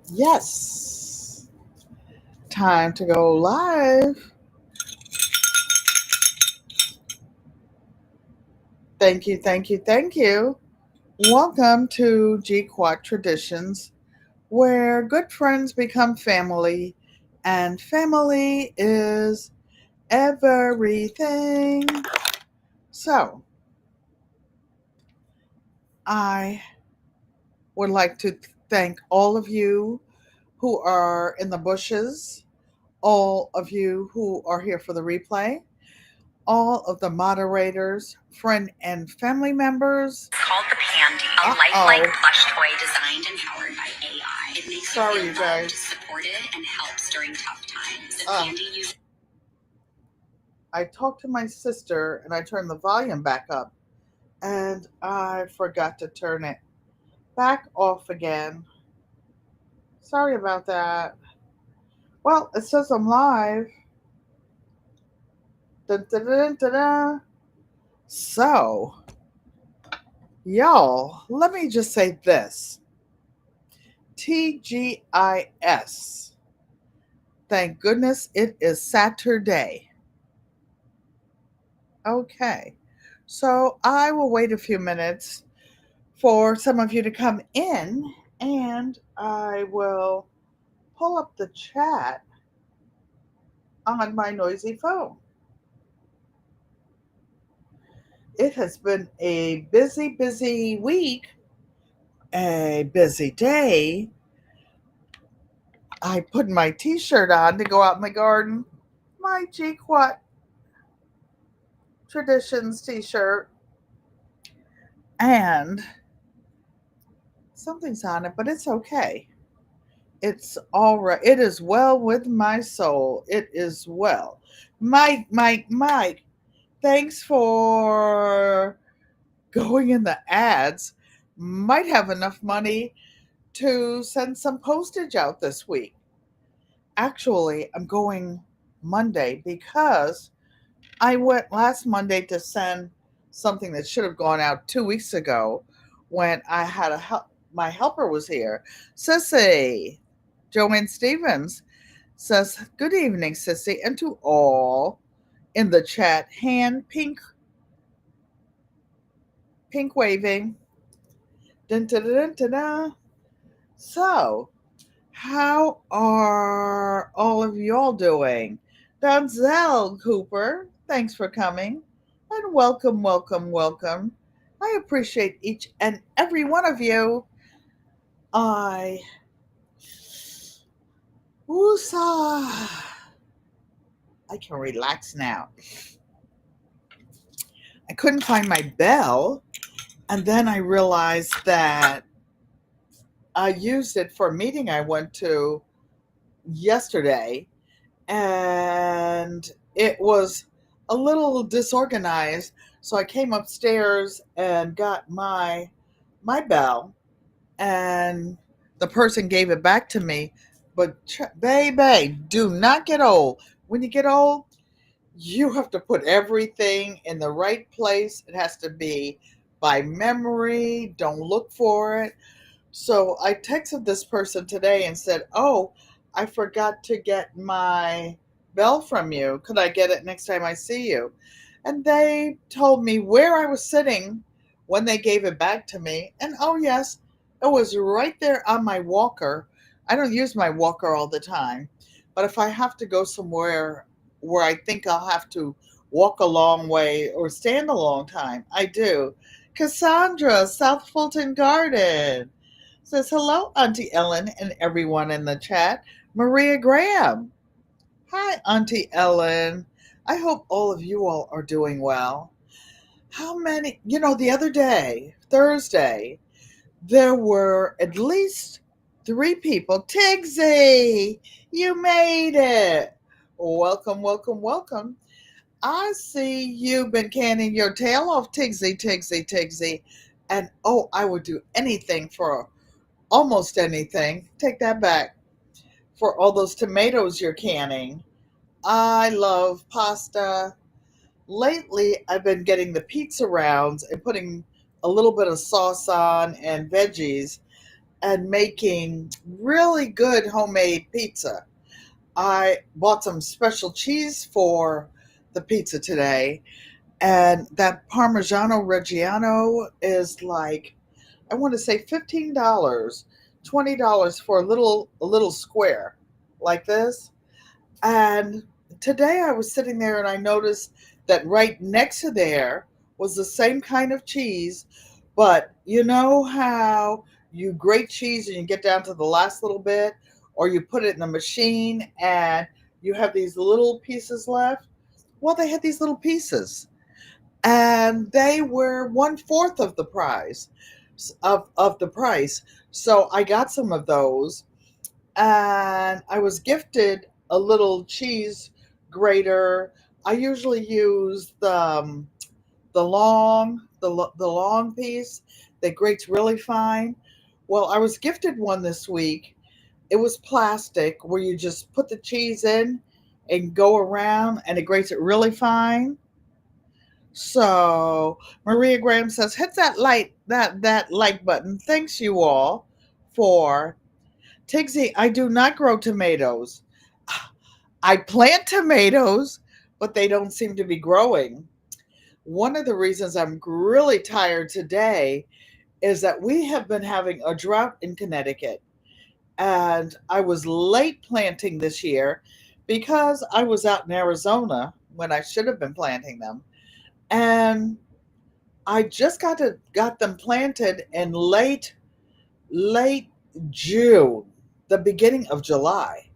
Yes, time to go live. Thank you, thank you, thank you. Welcome to GQUAT Traditions, where good friends become family, and family is everything. So, I would like to thank all of you who are in the bushes, all of you who are here for the replay, all of the moderators, friend and family members. Called the Pankey, a lifelike plush toy designed and powered by AI. It makes you feel loved, supported, and helps during tough times. The Pankey uses. I talked to my sister and I turned the volume back up, and I forgot to turn it back off again. Sorry about that. Well, it says I'm live. Dun, dun, dun, dun, dun. So, y'all, let me just say this. TGIS. Thank goodness it is Saturday. Okay. So I will wait a few minutes for some of you to come in, and I will pull up the chat on my noisy phone. It has been a busy, busy week, a busy day. I put my t-shirt on to go out in the garden, my GQUAT Traditions t-shirt, and something's on it, but it's okay. It's all right. It is well with my soul. It is well. Mike, thanks for going in the ads. Might have enough money to send some postage out this week. Actually, I'm going Monday because I went last Monday to send something that should have gone out 2 weeks ago when I had my helper was here. Sissy, Joanne Stevens says, "Good evening, Sissy," and to all in the chat, pink waving. Dun, dun, dun, dun, dun. So, how are all of y'all doing? Donzel Cooper, thanks for coming. And welcome, welcome, welcome. I appreciate each and every one of you. I woosah. I can relax now. I couldn't find my bell, and then I realized that I used it for a meeting I went to yesterday, and it was a little disorganized. So I came upstairs and got my bell, and the person gave it back to me. But baby, do not get old. When you get old, you have to put everything in the right place. It has to be by memory. Don't look for it. So I texted this person today and said, "Oh, I forgot to get my bell from you. Could I get it next time I see you?" And they told me where I was sitting when they gave it back to me. And oh, yes, it was right there on my walker. I don't use my walker all the time, but if I have to go somewhere where I think I'll have to walk a long way or stand a long time, I do. Cassandra, South Fulton Garden says, "Hello, Auntie Ellen and everyone in the chat." Maria Graham. Hi, Auntie Ellen. I hope all of you all are doing well. How many, the other day, Thursday, there were at least 3 people. Tigsy, you made it. Welcome, welcome, welcome. I see you've been canning your tail off, Tigsy, Tigsy, Tigsy. And oh, I would do anything for almost anything. Take that back. For all those tomatoes you're canning. I love pasta. Lately, I've been getting the pizza rounds and putting a little bit of sauce on and veggies. and making really good homemade pizza. I bought some special cheese for the pizza today, and that Parmigiano Reggiano is like, I want to say $15, $20 for a little square like this. And today I was sitting there and I noticed that right next to there was the same kind of cheese, but you know how you grate cheese and you get down to the last little bit, or you put it in the machine and you have these little pieces left? Well, they had these little pieces and they were 1/4 of the price of the price. So I got some of those, and I was gifted a little cheese grater. I usually use the long piece that grates really fine. Well, I was gifted one this week. It was plastic where you just put the cheese in and go around and it grates it really fine. So Maria Graham says, hit that like button. Thanks you all for Tigsy. I do not grow tomatoes. I plant tomatoes, but they don't seem to be growing. One of the reasons I'm really tired today is that we have been having a drought in Connecticut. And I was late planting this year because I was out in Arizona when I should have been planting them. And I just got them planted in late June, the beginning of July.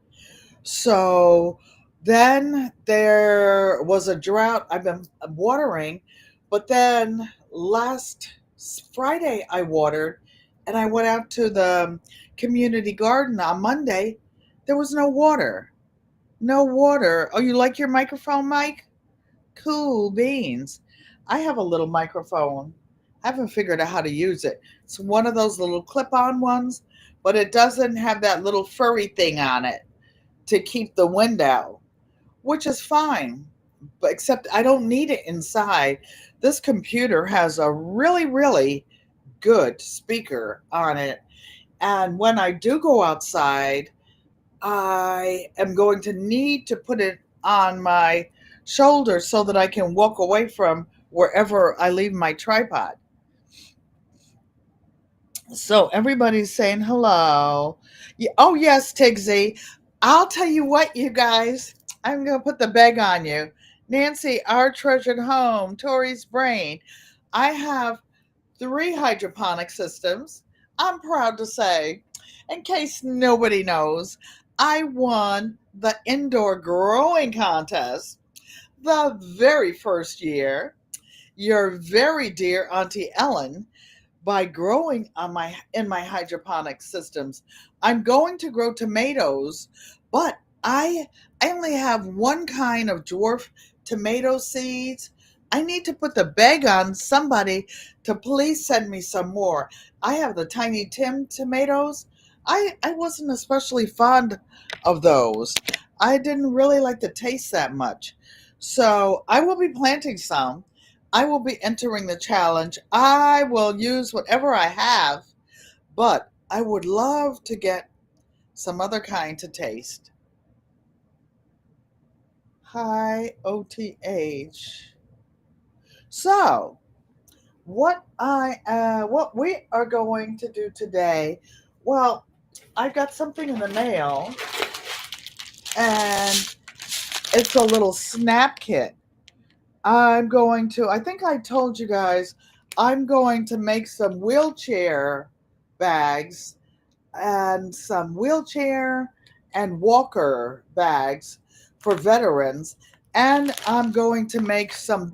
So then there was a drought. I've been watering, but then last Friday I watered and I went out to the community garden on Monday. There was no water. No water. Oh, you like your microphone, Mike? Cool beans. I have a little microphone. I haven't figured out how to use it. It's one of those little clip on ones, but it doesn't have that little furry thing on it to keep the wind out, which is fine. But except I don't need it inside. This computer has a really, really good speaker on it. And when I do go outside, I am going to need to put it on my shoulder so that I can walk away from wherever I leave my tripod. So everybody's saying hello. Oh, yes, Tigsy. I'll tell you what, you guys. I'm going to put the beg on you. Nancy, our treasured home, Tori's brain. I have 3 hydroponic systems. I'm proud to say, in case nobody knows, I won the indoor growing contest the very first year. Your very dear Auntie Ellen, by growing on my in my hydroponic systems. I'm going to grow tomatoes, but I only have one kind of dwarf tomato seeds. I need to put the beg on somebody to please send me some more. I have the Tiny Tim tomatoes. I wasn't especially fond of those. I didn't really like the taste that much. So I will be planting some. I will be entering the challenge. I will use whatever I have, but I would love to get some other kind to taste. Hi, OTH. So, what we are going to do today? Well, I got something in the mail, and it's a little snap kit. I think I told you guys, I'm going to make some wheelchair bags and some wheelchair and walker bags for veterans. And I'm going to make some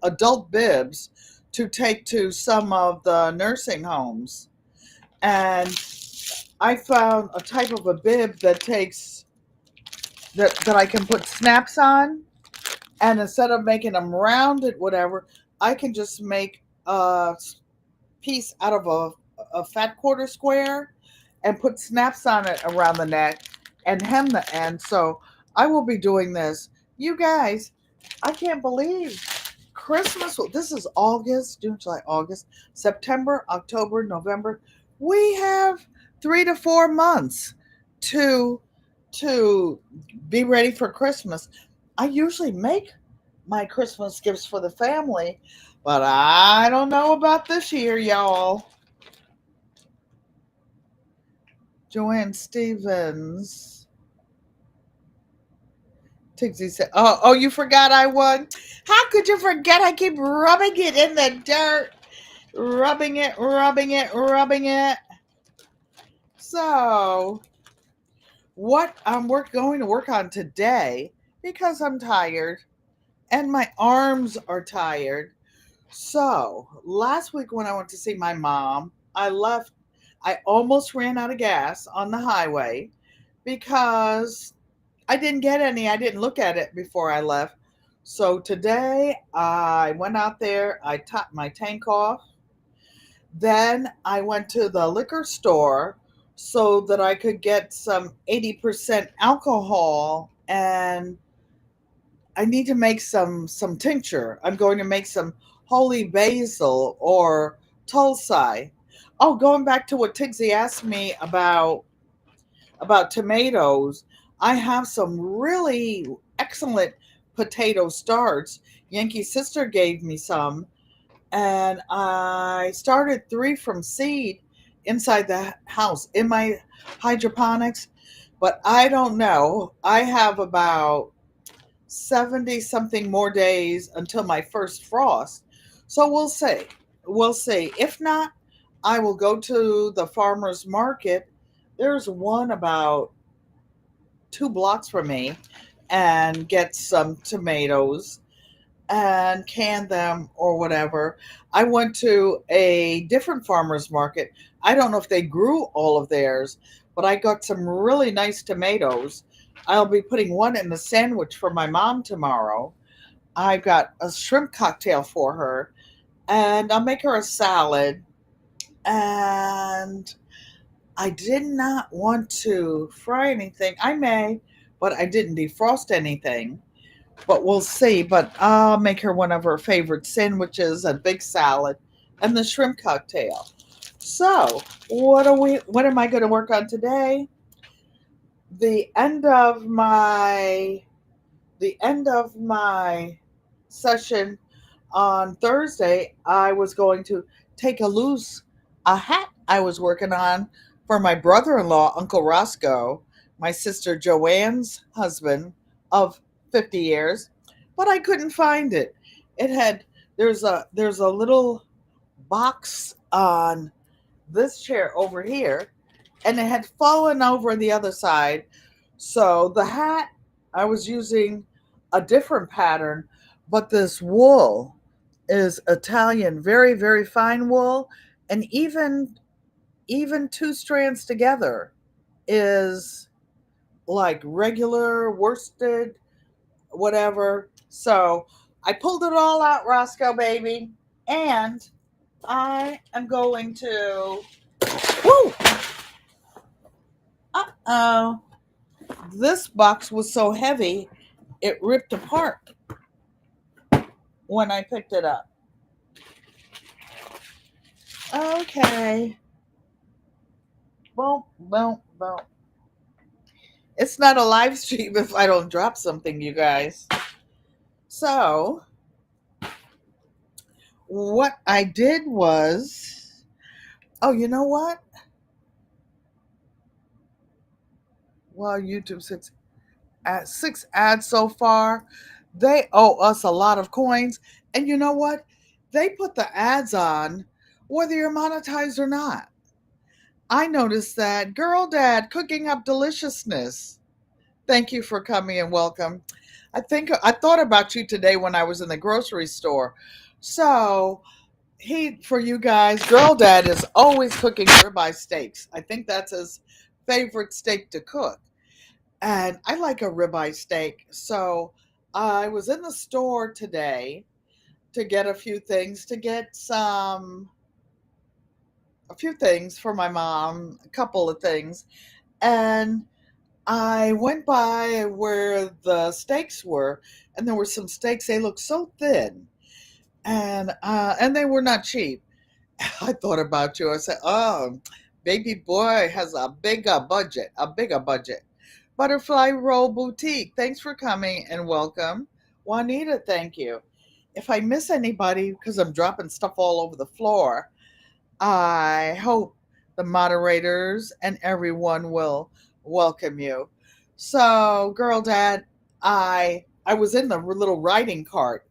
adult bibs to take to some of the nursing homes. And I found a type of a bib that I can put snaps on, and instead of making them rounded, whatever, I can just make a piece out of a fat quarter square and put snaps on it around the neck and hem the end. So I will be doing this. You guys, I can't believe Christmas. This is August, June, July, August, September, October, November. We have 3 to 4 months to to be ready for Christmas. I usually make my Christmas gifts for the family, but I don't know about this year, y'all. Joanne Stevens. Tixie said, oh, you forgot I won? How could you forget? I keep rubbing it in the dirt. Rubbing it, rubbing it, rubbing it. So, what we're going to work on today, because I'm tired and my arms are tired. So, last week when I went to see my mom, I almost ran out of gas on the highway because I didn't get any. I didn't look at it before I left. So today I went out there, I topped my tank off. Then I went to the liquor store so that I could get some 80% alcohol, and I need to make some tincture. I'm going to make some holy basil or tulsi. Oh, going back to what Tigsy asked me about tomatoes, I have some really excellent potato starts. Yankee's sister gave me some, and I started 3 from seed inside the house in my hydroponics. But I don't know. I have about 70 something more days until my first frost. So we'll see. We'll see. If not, I will go to the farmer's market. There's one about 2 blocks from me and get some tomatoes and can them or whatever. I went to a different farmer's market. I don't know if they grew all of theirs, but I got some really nice tomatoes. I'll be putting one in the sandwich for my mom tomorrow. I got a shrimp cocktail for her, and I'll make her a salad. And I did not want to fry anything. I may, but I didn't defrost anything. But we'll see. But I'll make her one of her favorite sandwiches, a big salad, and the shrimp cocktail. So, what am I going to work on today? The end of my the end of my session on Thursday, I was going to take a hat I was working on for my brother-in-law, Uncle Roscoe, my sister Joanne's husband of 50 years, but I couldn't find it. It had there's a little box on this chair over here, and it had fallen over the other side. So the hat, I was using a different pattern, but this wool is Italian, very, very fine wool, and even 2 strands together is like regular worsted, whatever. So I pulled it all out, Roscoe baby, and I am going to. Woo! Uh-oh. This box was so heavy, it ripped apart when I picked it up. Okay. Boom, boom, boom. It's not a live stream if I don't drop something, you guys. So, what I did was, oh, you know what? Well, YouTube 6 ads so far. They owe us a lot of coins. And you know what? They put the ads on whether you're monetized or not. I noticed that. Girl Dad cooking up deliciousness. Thank you for coming and welcome. I thought about you today when I was in the grocery store. So for you guys, Girl Dad is always cooking ribeye steaks. I think that's his favorite steak to cook. And I like a ribeye steak. So I was in the store today to get a few things, a few things for my mom, a couple of things. And I went by where the steaks were, and there were some steaks. They looked so thin, and they were not cheap. I thought about you. I said, "Oh, Baby boy has a bigger budget, a bigger budget. Butterfly Roll Boutique, thanks for coming and welcome. Juanita, thank you. If I miss anybody because I'm dropping stuff all over the floor, I hope the moderators and everyone will welcome you. So, girl dad, I was in the little riding cart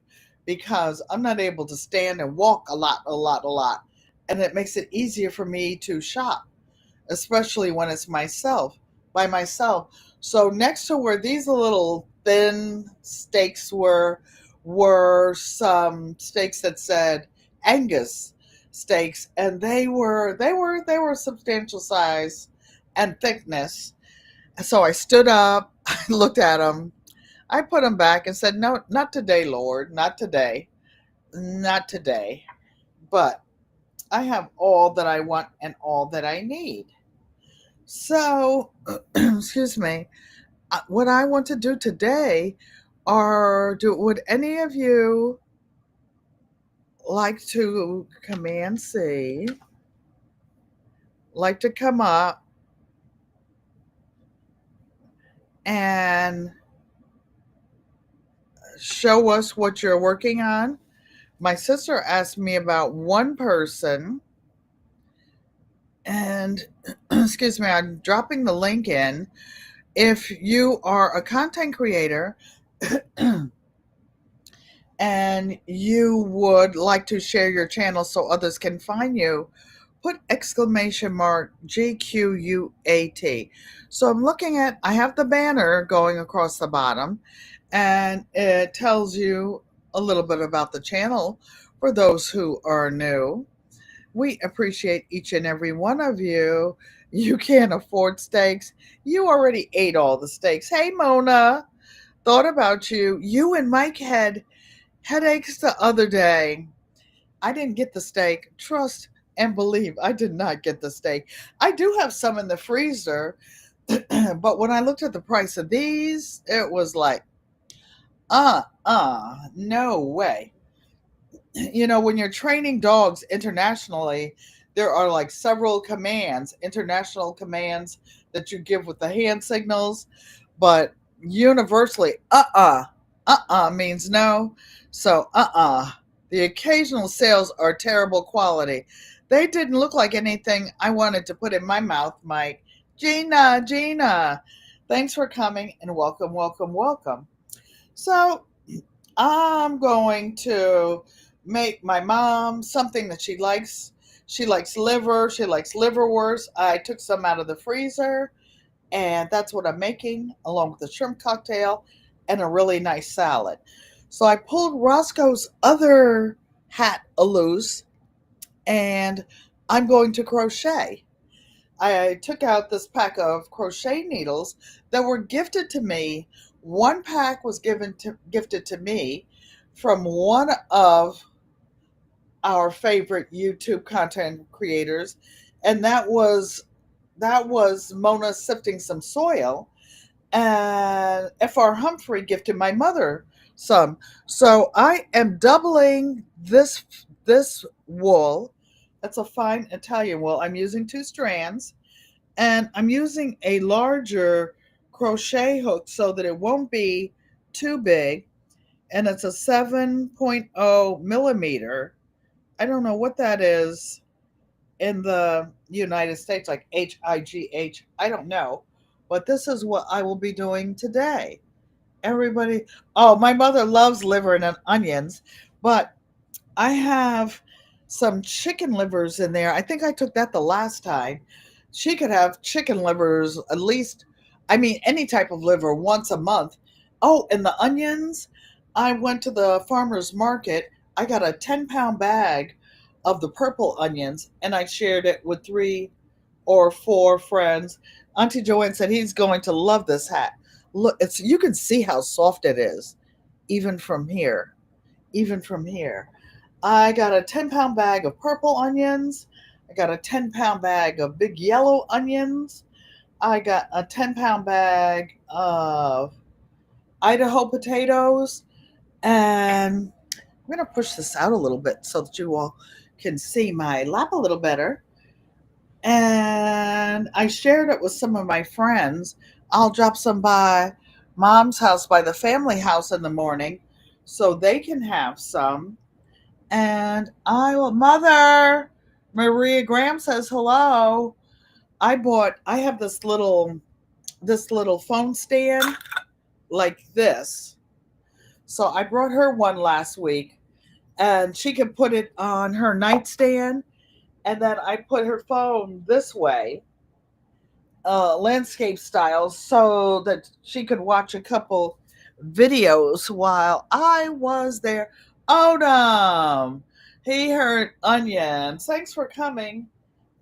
because I'm not able to stand and walk a lot, and it makes it easier for me to shop, especially when it's myself by myself. So next to where these little thin steaks were some steaks that said Angus steaks, and they were substantial size and thickness. So I stood up, I looked at them, I put them back and said, "No, not today, Lord, not today, not today." But I have all that I want and all that I need. So, excuse me. What I want to do today would any of you like to Command C, like to come up and show us what you're working on? My sister asked me about one person, and excuse me, I'm dropping the link in. If you are a content creator and you would like to share your channel so others can find you, put exclamation mark GQUAT. So I'm looking at, I have the banner going across the bottom, and it tells you a little bit about the channel for those who are new. We appreciate each and every one of you. You can't afford steaks. You already ate all the steaks. Hey, Mona, thought about you. You and Mike had headaches the other day. I didn't get the steak. Trust and believe, I did not get the steak. I do have some in the freezer, but when I looked at the price of these, it was like, no way. You know, when you're training dogs internationally, there are like several commands, international commands that you give with the hand signals, but universally, means no. So, the occasional sales are terrible quality. They didn't look like anything I wanted to put in my mouth, Mike. Gina, thanks for coming and welcome, welcome, welcome. So, I'm going to make my mom something that she likes. She likes liver. She likes liverwurst. I took some out of the freezer, and that's what I'm making, along with a shrimp cocktail and a really nice salad. So I pulled Roscoe's other hat loose, and I'm going to crochet. I took out this pack of crochet needles that were gifted to me. One pack was gifted to me from one of our favorite YouTube content creators, and that was Mona sifting some soil, and Fr. Humphrey gifted my mother some. So I am doubling this wool. That's a fine Italian wool. I'm using 2 strands, and I'm using a larger crochet hook so that it won't be too big, and it's a 7.0 millimeter. I don't know what that is in the United States, like HIGH. I don't know, but this is what I will be doing today. Everybody, oh, my mother loves liver and onions, but I have some chicken livers in there. I think I took that the last time. She could have chicken livers at least, I mean, any type of liver once a month. Oh, and the onions, I went to the farmer's market. I got a 10-pound bag of the purple onions, and I shared it with 3 or 4 friends. Auntie Joanne said he's going to love this hat. Look, you can see how soft it is, even from here. Even from here. I got a 10-pound bag of purple onions. I got a 10-pound bag of big yellow onions. I got a 10-pound bag of Idaho potatoes. And I'm going to push this out a little bit so that you all can see my lap a little better. and I shared it with some of my friends. I'll drop some by mom's house, by the family house in the morning, so they can have some. And I will, Mother, Maria Graham says hello. I have this little phone stand like this. So I brought her one last week, and she can put it on her nightstand, and then I put her phone this way, landscape style, so that she could watch a couple videos while I was there. Odom, he heard onion. Thanks for coming,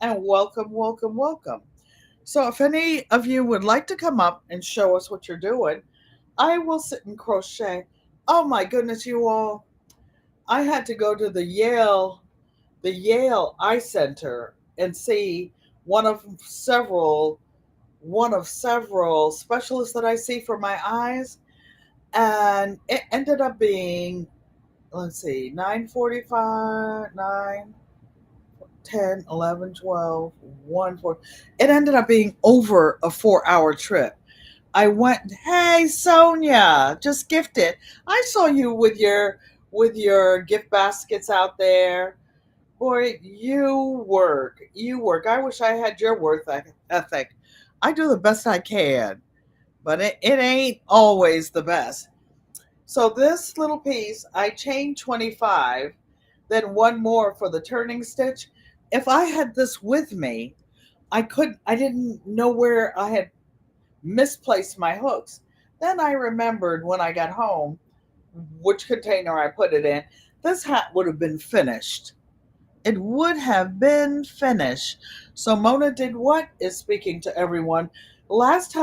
and welcome, welcome, welcome. So if any of you would like to come up and show us what you're doing, I will sit and crochet. Oh my goodness, you all. I had to go to the Yale Eye Center and see one of several one of several specialists that I see for my eyes, and it ended up being, let's see, 9:45, 9, 10, 11, 12, 1, 4. It ended up being over a 4-hour trip. I went, hey Sonia, just gifted. I saw you with your gift baskets out there. Boy, you work. You work. I wish I had your work ethic. I do the best I can, but it ain't always the best. So this little piece, I chained 25, then one more for the turning stitch. If I had this with me, I didn't know where I had misplaced my hooks. Then I remembered when I got home which container I put it in. This hat would have been finished. It would have been finished. So Mona did what is speaking to everyone. Last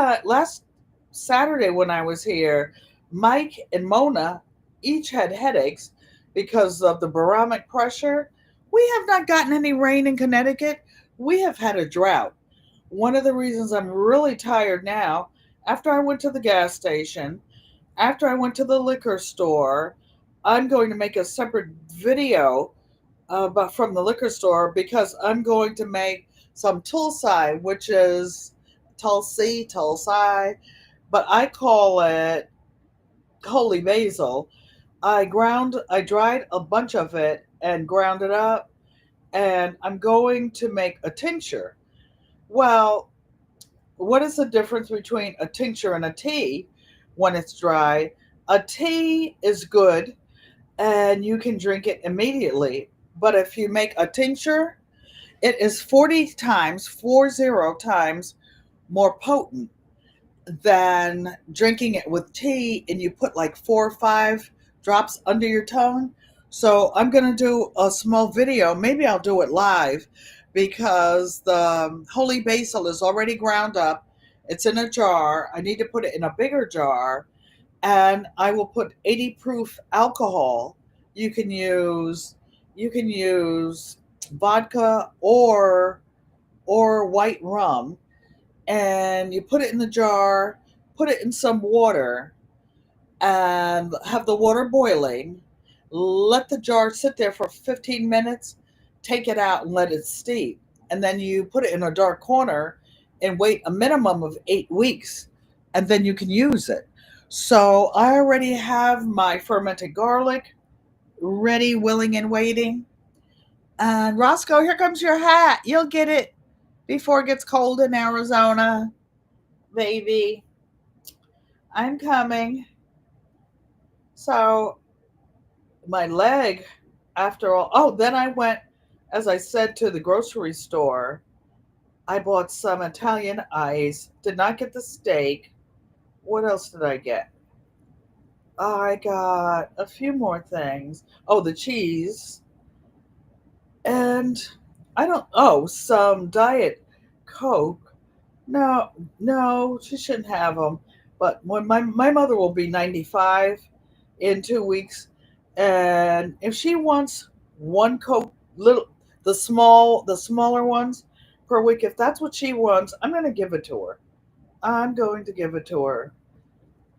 Saturday when I was here, Mike and Mona each had headaches because of the barometric pressure. We have not gotten any rain in Connecticut. We have had a drought. One of the reasons I'm really tired now, after I went to the gas station, after I went to the liquor store, I'm going to make a separate video but from the liquor store, because I'm going to make some tulsi, which is tulsi, but I call it holy basil. I dried a bunch of it and ground it up, and I'm going to make a tincture. Well, what is the difference between a tincture and a tea when it's dry? A tea is good and you can drink it immediately. But if you make a tincture, it is 40 times more potent than drinking it with tea, and you put like 4 or 5 drops under your tongue. So I'm going to do a small video. Maybe I'll do it live, because the holy basil is already ground up. It's in a jar. I need to put it in a bigger jar, and I will put 80 proof alcohol. You can use vodka or white rum, and you put it in the jar, put it in some water, and have the water boiling. Let the jar sit there for 15 minutes, take it out and let it steep. And then you put it in a dark corner and wait a minimum of 8 weeks, and then you can use it. So I already have my fermented garlic ready, willing, and waiting. And Roscoe, here comes your hat. You'll get it before it gets cold in Arizona, baby. I'm coming. So my leg, after all, oh, then I went, as I said, to the grocery store. I bought some Italian ice. Did not get the steak. What else did I get? I got a few more things. Oh, the cheese. And some Diet Coke. No, no, she shouldn't have them. But when my mother will be 95 in 2 weeks, and if she wants one Coke, the smaller ones per week, if that's what she wants, I'm going to give it to her. I'm going to give it to her.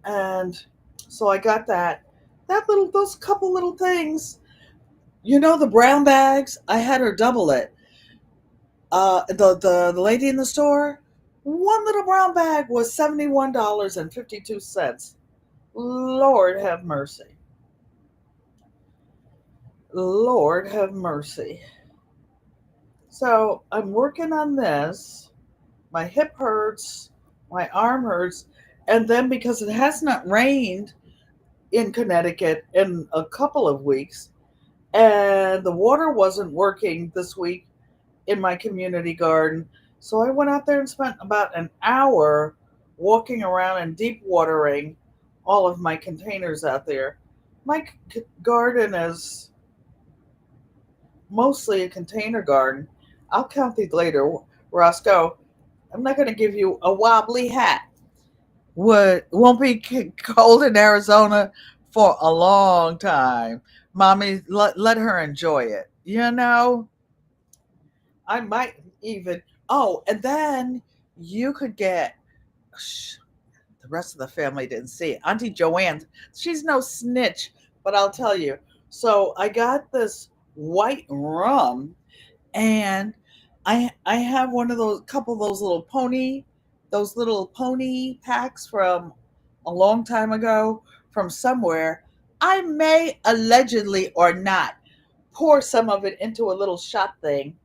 And so I got those couple little things. The brown bags, I had her double it. The lady in the store, one little brown bag was $71.52. Lord have mercy. Lord have mercy. So I'm working on this. My hip hurts, my arm hurts, and then because it has not rained in Connecticut in a couple of weeks, and the water wasn't working this week in my community garden. So I went out there and spent about an hour walking around and deep watering all of my containers out there. My garden is mostly a container garden. I'll count these later, Roscoe. I'm not going to give you a wobbly hat. Won't be cold in Arizona for a long time. Mommy, let her enjoy it. You know, I might even. Oh, and then you could get. The rest of the family didn't see it. Auntie Joanne, she's no snitch, but I'll tell you. So I got this white rum, and I have one of those couple of those little pony packs from a long time ago from somewhere. I may allegedly or not pour some of it into a little shot thing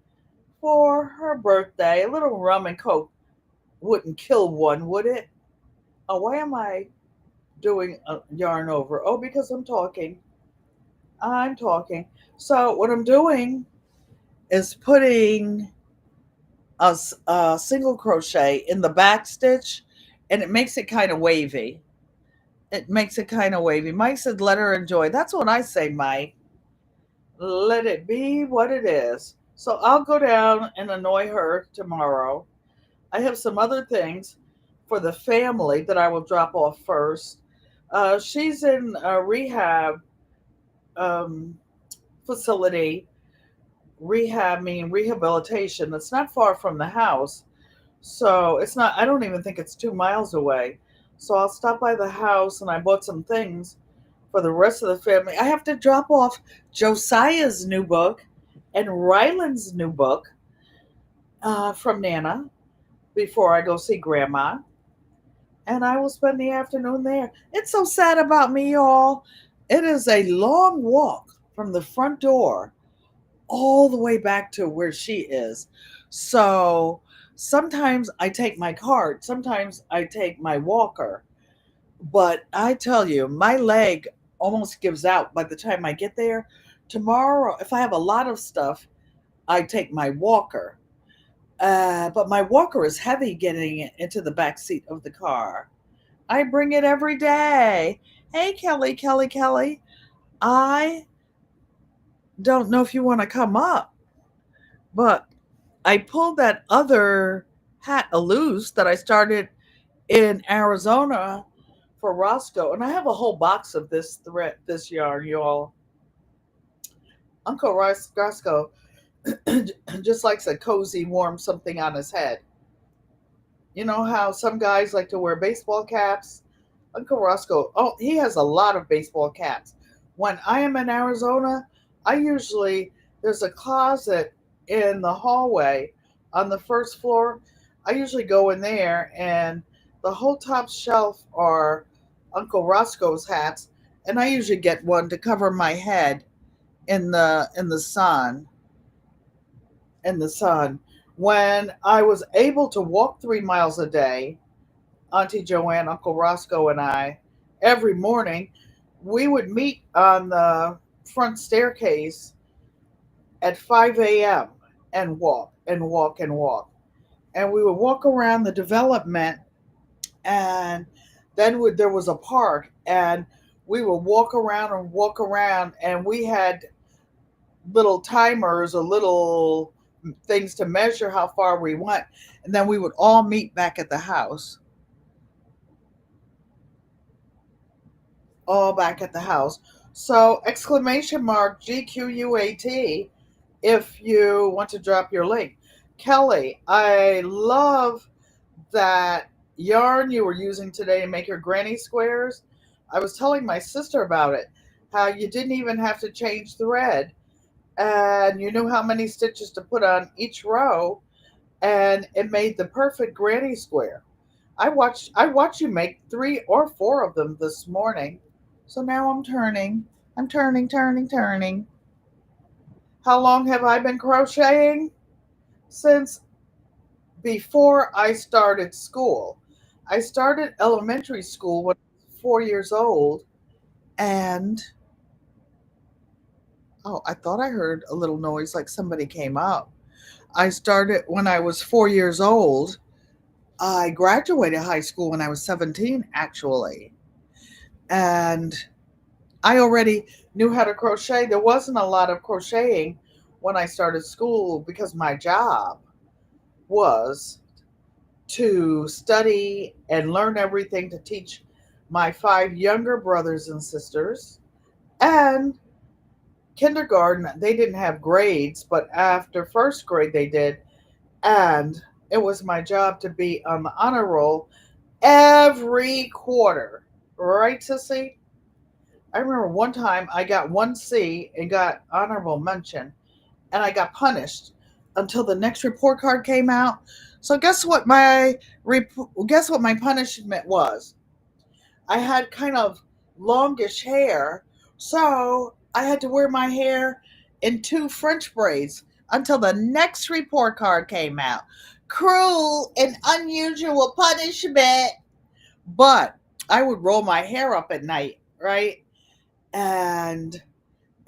for her birthday. A little rum and coke wouldn't kill one, would it? Oh, why am I doing a yarn over? Oh, because I'm talking. I'm talking. So what I'm doing is putting a single crochet in the back stitch, and it makes it kind of wavy. It makes it kind of wavy. Mike said, "Let her enjoy." That's what I say, Mike. Let it be what it is. So I'll go down and annoy her tomorrow. I have some other things for the family that I will drop off first. She's in a rehab um, facility. Rehab meaning rehabilitation. It's not far from the house. So it's not, I don't even think it's 2 miles away. So I'll stop by the house and I bought some things for the rest of the family. I have to drop off Josiah's new book and Ryland's new book from Nana before I go see Grandma. And I will spend the afternoon there. It's so sad about me, y'all. It is a long walk from the front door all the way back to where she is. So sometimes I take my cart, sometimes I take my walker. But I tell you, my leg almost gives out by the time I get there. Tomorrow, if I have a lot of stuff, I take my walker. But my walker is heavy getting it into the back seat of the car. I bring it every day. Hey, Kelly, Kelly, Kelly. I don't know if you want to come up, but I pulled that other hat loose that I started in Arizona for Roscoe, and I have a whole box of this yarn, y'all. Uncle Roscoe just likes a cozy, warm something on his head. You know how some guys like to wear baseball caps? Uncle Roscoe, oh, he has a lot of baseball caps. When I am in Arizona, I usually, there's a closet in the hallway on the first floor. I usually go in there, and the whole top shelf are Uncle Roscoe's hats, and I usually get one to cover my head in the sun. In the sun. When I was able to walk 3 miles a day, Auntie Joanne, Uncle Roscoe, and I, every morning, we would meet on the front staircase at 5 a.m. and walk and walk and walk. And we would walk around the development, and then there was a park, and we would walk around, and we had little timers or little things to measure how far we went. And then we would all meet back at the house. All back at the house. So exclamation mark GQUAT if you want to drop your link. Kelly, I love that yarn you were using today to make your granny squares. I was telling my sister about it, how you didn't even have to change thread and you knew how many stitches to put on each row. and it made the perfect granny square. I watched you make 3 or 4 of them this morning. So now I'm turning. I'm turning, turning, turning. How long have I been crocheting? Since before I started school. I started elementary school when I was 4 years old, and oh, I thought I heard a little noise like somebody came up. I started when I was 4 years old. I graduated high school when I was 17, actually. And I already knew how to crochet. There wasn't a lot of crocheting when I started school because my job was to study and learn everything to teach my 5 younger brothers and sisters. And kindergarten, they didn't have grades, but after first grade, they did. And it was my job to be on the honor roll every quarter. Right, Sissy? I remember one time I got 1C and got honorable mention, and I got punished until the next report card came out. So guess what my punishment was? I had kind of longish hair, so I had to wear my hair in 2 French braids until the next report card came out. Cruel and unusual punishment. But I would roll my hair up at night, right? And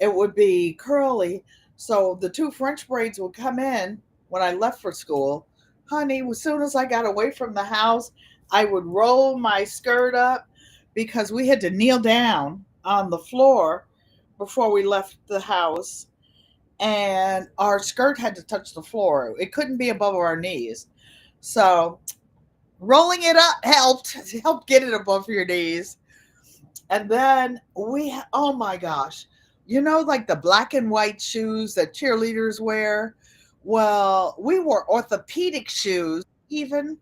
it would be curly. So the 2 French braids would come in when I left for school. Honey, as soon as I got away from the house, I would roll my skirt up because we had to kneel down on the floor before we left the house. And our skirt had to touch the floor. It couldn't be above our knees. So rolling it up helped get it above your knees. And then oh my gosh, like the black and white shoes that cheerleaders wear? Well, we wore orthopedic shoes. Even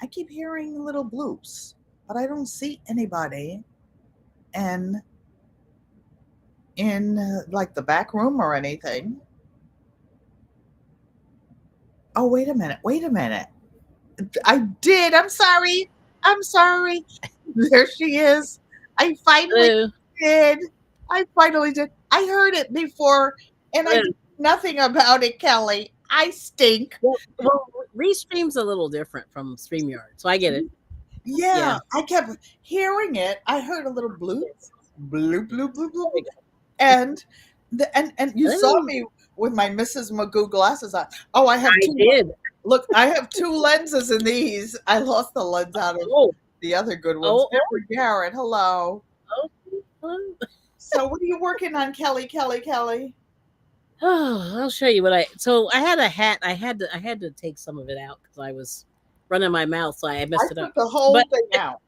I keep hearing little bloops, but I don't see anybody in like the back room or anything. Oh, wait a minute. Wait a minute. I did. I'm sorry. I'm sorry. There she is. I finally Hello. did. I finally did. I heard it before and I Yeah. did nothing about it, Kelly. I stink. Well, Restream's a little different from StreamYard, so I get it. Yeah, Yeah. I kept hearing it. I heard a little bloop, bloop, bloop, bloop, bloop. There we go. And and you saw Oh, me with my Mrs. Magoo glasses on. Oh, I have I two. did. Look, I have 2 lenses in these. I lost the lens out of Oh, the other good ones. oh, Mary Garrett, hello. oh, oh. So what are you working on, Kelly, Kelly, Kelly? Oh, I'll show you what I. So I had a hat. I had to take some of it out because I was running my mouth, so I I messed it took up. the whole But thing out.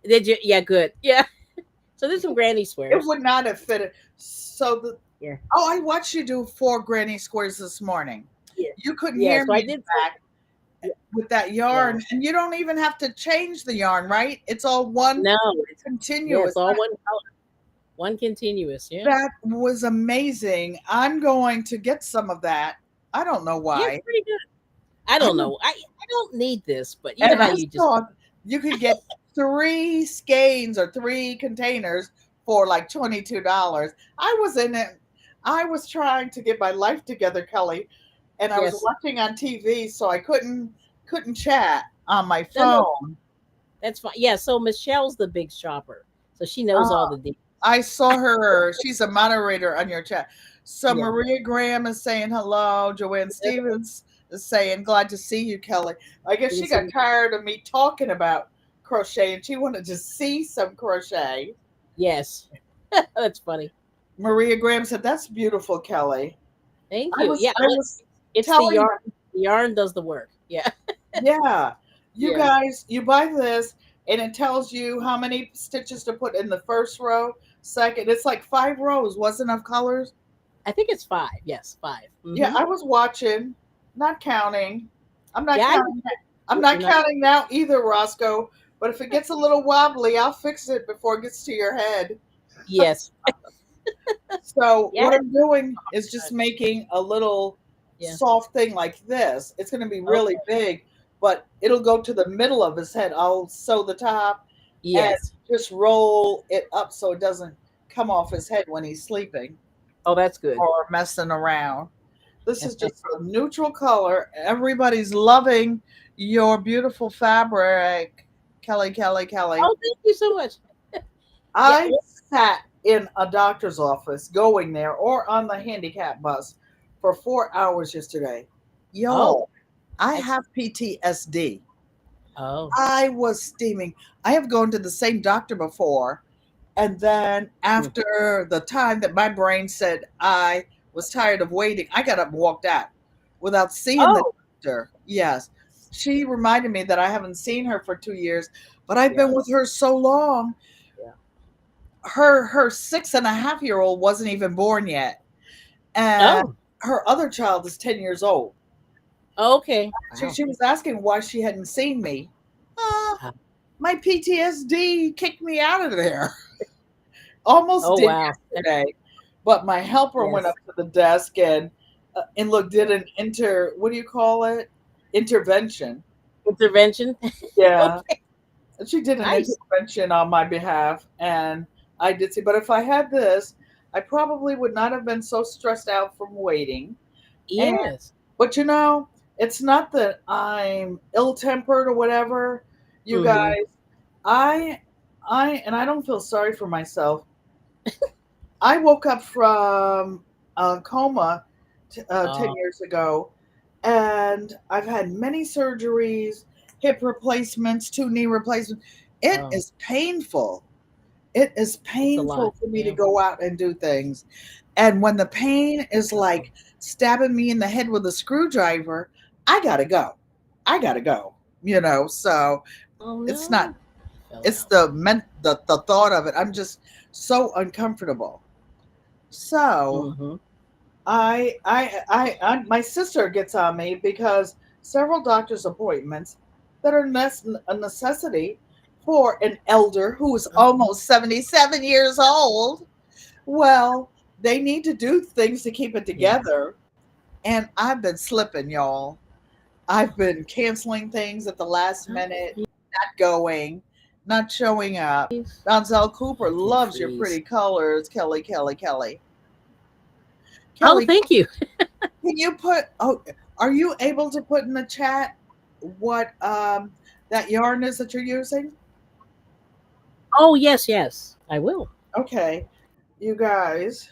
did you? Yeah, good. Yeah. So there's some granny It squares. would not have fitted. So Yeah. I watched you do 4 granny squares this morning. Yeah. You couldn't Yeah. hear So I me in the did. Some, back with that yeah. yarn, and you don't even have to change the yarn, right? It's all one No. Yeah. continuous. It's all one color, one continuous. Yeah. That was amazing. I'm going to get some of that. I don't know Yeah. It's why. pretty good. I I don't don't, know. I don't need this, but you know and how I you just. saw you could get 3 skeins or 3 containers for like $22. I was in it. I was trying to get my life together, Kelly, and I was Yes. watching on TV, so I couldn't chat on my No, no, phone. that's fine. Yeah, so Michelle's the big shopper. So she knows all the deals. I saw her. She's a moderator on your chat. So Yeah. Maria Graham is saying hello. Joanne Stevens is saying glad to see you, Kelly. I guess Good to she see got you. tired of me talking about crochet and she wanted to see some crochet. Yes. That's funny. Maria Graham said, "That's beautiful, Kelly." Thank I you. was Yeah, I was it's the telling yarn. The yarn does the work. Yeah. yeah, you Yeah. guys, you buy this and it tells you how many stitches to put in the first row, second. It's like 5 rows, wasn't of colors. I think it's 5. Yes, 5. Yeah, Mm-hmm. I was watching, not counting. I'm not Yeah, I counting. I'm did. not You're not. counting now either, Roscoe. But if it gets a little wobbly, I'll fix it before it gets to your head. Yes. So Yeah. what I'm doing is just making a little. Yeah. soft thing like this. It's going to be really Okay. big, but it'll go to the middle of his head. I'll sew the top and Yes. just roll it up so it doesn't come off his head when he's sleeping Oh, that's good. or messing around. This is just a neutral color. Everybody's loving your beautiful fabric, Kelly, Kelly, Kelly. Oh, thank you so much. Yeah. I sat in a doctor's office going there or on the handicap bus for 4 hours yesterday. Oh. Y'all, I Excellent. have PTSD. Oh. I was steaming. I have gone to the same doctor before. And then Mm. after the time that my brain said I was tired of waiting, I got up and walked out without seeing the Oh. doctor. Yes. She reminded me that I haven't seen her for 2 years, but I've Yeah. been with her so long. Yeah. Her 6.5-year-old wasn't even born yet. And Oh. her other child is 10 years old. Okay. She, Wow. she was asking why she hadn't seen me. Ah. My PTSD kicked me out of there. Almost Oh did wow. yesterday, but my helper went up Yes. to the desk and look did an what do you call it, intervention. Intervention. Yeah, Okay. she did an Nice. intervention on my behalf, and I did see. But if I had this, I probably would not have been so stressed out from waiting. And Yes. but it's not that I'm ill tempered or whatever. You Mm-hmm. guys, I I don't feel sorry for myself. I woke up from a coma 10 Oh. years ago, and I've had many surgeries, hip replacements, 2 knee replacements. It Oh. is painful. It is It's a lot. painful for me to Yeah. go out and do things. And when the pain is Oh. like stabbing me in the head with a screwdriver, I got to go. I got to go, so Oh it's not, no. Fell it's out. the thought of it. I'm just so uncomfortable. So Mm-hmm. my sister gets on me because several doctor's appointments that are a necessity for an elder who is Oh. almost 77 years old. Well, they need to do things to keep it Yeah. together. And I've been slipping, y'all. I've been canceling things at the last Oh, minute, not going, not showing up. please. Donzel I Cooper can loves your freeze. pretty colors, Kelly, Kelly, Kelly. Oh, Kelly, thank you. can you are you able to put in the chat what that yarn is that you're using? Oh yes, yes. I will. Okay, you guys.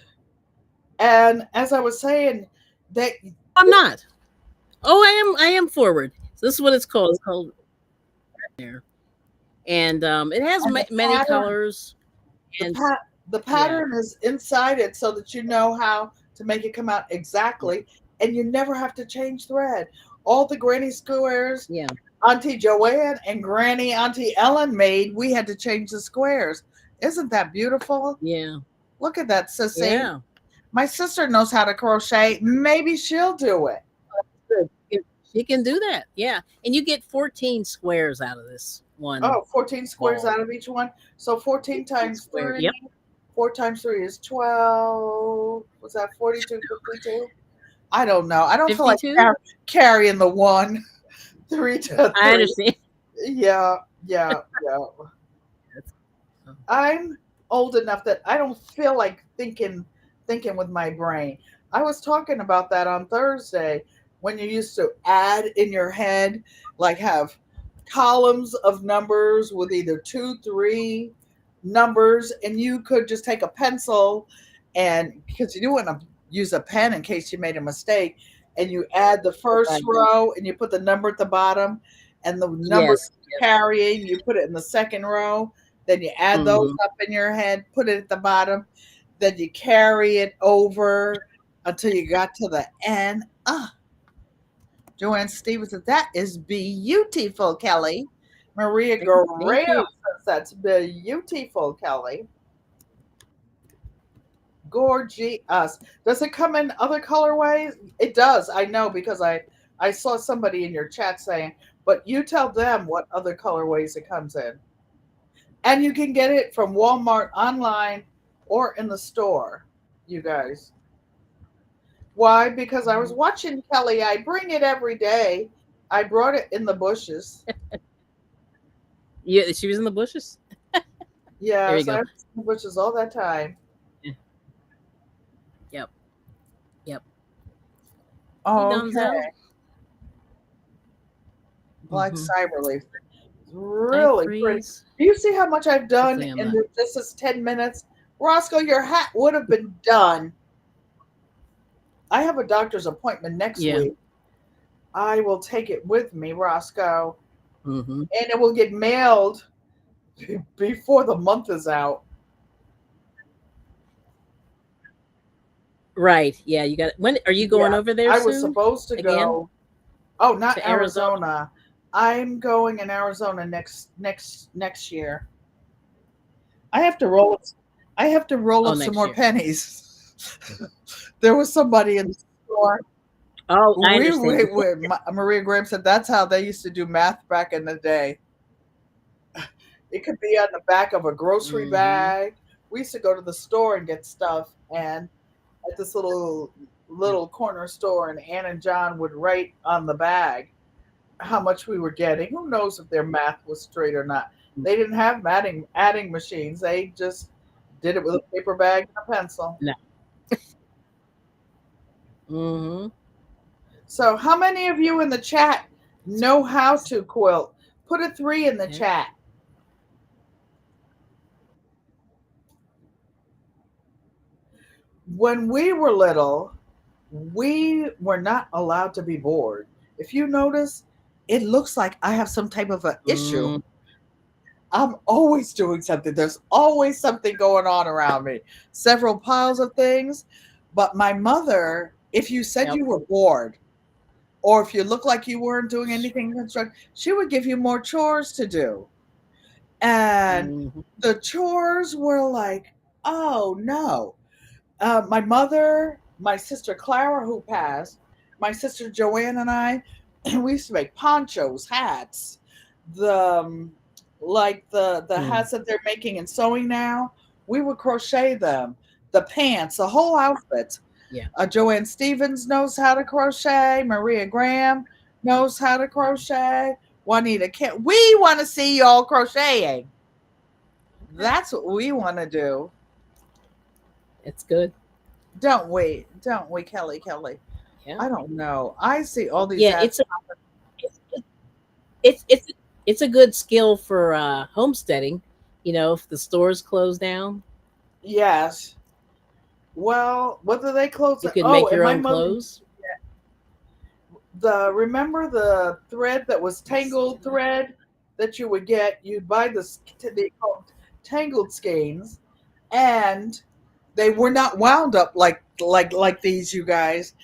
And as I was saying, that I'm not. Oh, I am forward. So this is what it's called. It's called there, and it has and the many pattern, colors. the And pat the yeah, pattern is inside it so that you know how to make it come out yeah, exactly, and you never have to change thread. All the granny squares yeah, Auntie Joanne and Granny Auntie Ellen made, we had to change the squares. Isn't that beautiful? yeah, Look at that, sissy. yeah. My sister knows how to crochet. Maybe she'll do it. Good. She can do that. Yeah, and you get 14 squares out of this one Oh, 14 squares ball. out of each one. So 14 14 times square. 3, Yep. 4 times 3 is 12. Was that 42, 52? I don't know. I don't feel like 52. carrying the one. 3 to I 3. understand. Yeah, yeah, yeah. Oh, I'm old enough that I don't feel like thinking with my brain. I was talking about that on Thursday when you used to add in your head, like have columns of numbers with either 2, 3 numbers, and you could just take a pencil and because you do want to use a pen in case you made a mistake, and you add the first right. row and you put the number at the bottom and the number Yes. carrying, you put it in the second row, then you add those Hmm. up in your head, put it at the bottom, then you carry it over until you got to the end. Ah, Joanne Stevens said, that is beautiful, Kelly. Maria Thank Guerrero you. says, that's beautiful, Kelly. Gorgeous. Does it come in other colorways? It does. I know because I saw somebody in your chat saying, but you tell them what other colorways it comes in. And you can get it from Walmart online or in the store, you guys. Why? Because I was Mhm. watching Kelly. I bring it every day. I brought it in the bushes. Yeah, she was in the bushes. There you Yes, I go. was in the bushes all that time. Yeah. Yep. Yep. Hey, Okay, Donzel. like Mm-hmm. cyberleaf. Hi, Really pretty. Freeze. Do you see how much I've done Hopefully, I'm in not. just this 10 minutes? Roscoe, your hat would have been done. I have a doctor's appointment next Yeah. week. I will take it with me, Roscoe, Mm-hmm. and it will get mailed before the month is out. Right. Yeah. You got. When are you Yeah, going over there I was soon? supposed to Again go. Oh, not to Arizona? Arizona. I'm going in Arizona next year. I have to roll. I have to roll Oh, up some next more year. pennies. There was somebody in the store. Oh, I We understand. Maria Graham said that's how they used to do math back in the day. It could be on the back of a grocery Mm-hmm. bag. We used to go to the store and get stuff, and at this Yep. little corner store, and Ann and John would write on the bag how much we were getting. Who knows if their math was straight or not? They didn't have adding machines. They just did it with a paper bag and a pencil. No. Mm-hmm. So, how many of you in the chat know how to quilt? Put a 3 in the Okay. chat. When we were little, we were not allowed to be bored. If you notice, it looks like I have some type of an issue. Mm, I'm always doing something. There's always something going on around me. Several piles of things. But my mother, if you said yep. you were bored, or if you looked like you weren't doing anything constructive, she would give you more chores to do. And Mm-hmm. the chores were like, oh no. My mother, my sister Clara, who passed, my sister Joanne, and I, we used to make ponchos, hats, the like the Mm, hats that they're making and sewing now. We would crochet them, the pants, the whole outfit. yeah. Joanne Stevens knows how to crochet. Maria Graham knows how to crochet. Juanita can't. We want to see y'all crocheting. Okay. That's what we want to do, It's good. don't we? Don't we, Kelly? Kelly. Yeah. I don't know. I see all these Yeah. ads. It's it's it's a good skill for homesteading. You know, if the stores close down, Yes. Well, whether they close you it. can Oh, make and your my own mother, clothes. the remember the thread that was tangled thread that you would get? You'd buy they called tangled skeins, and they were not wound up like these, you guys.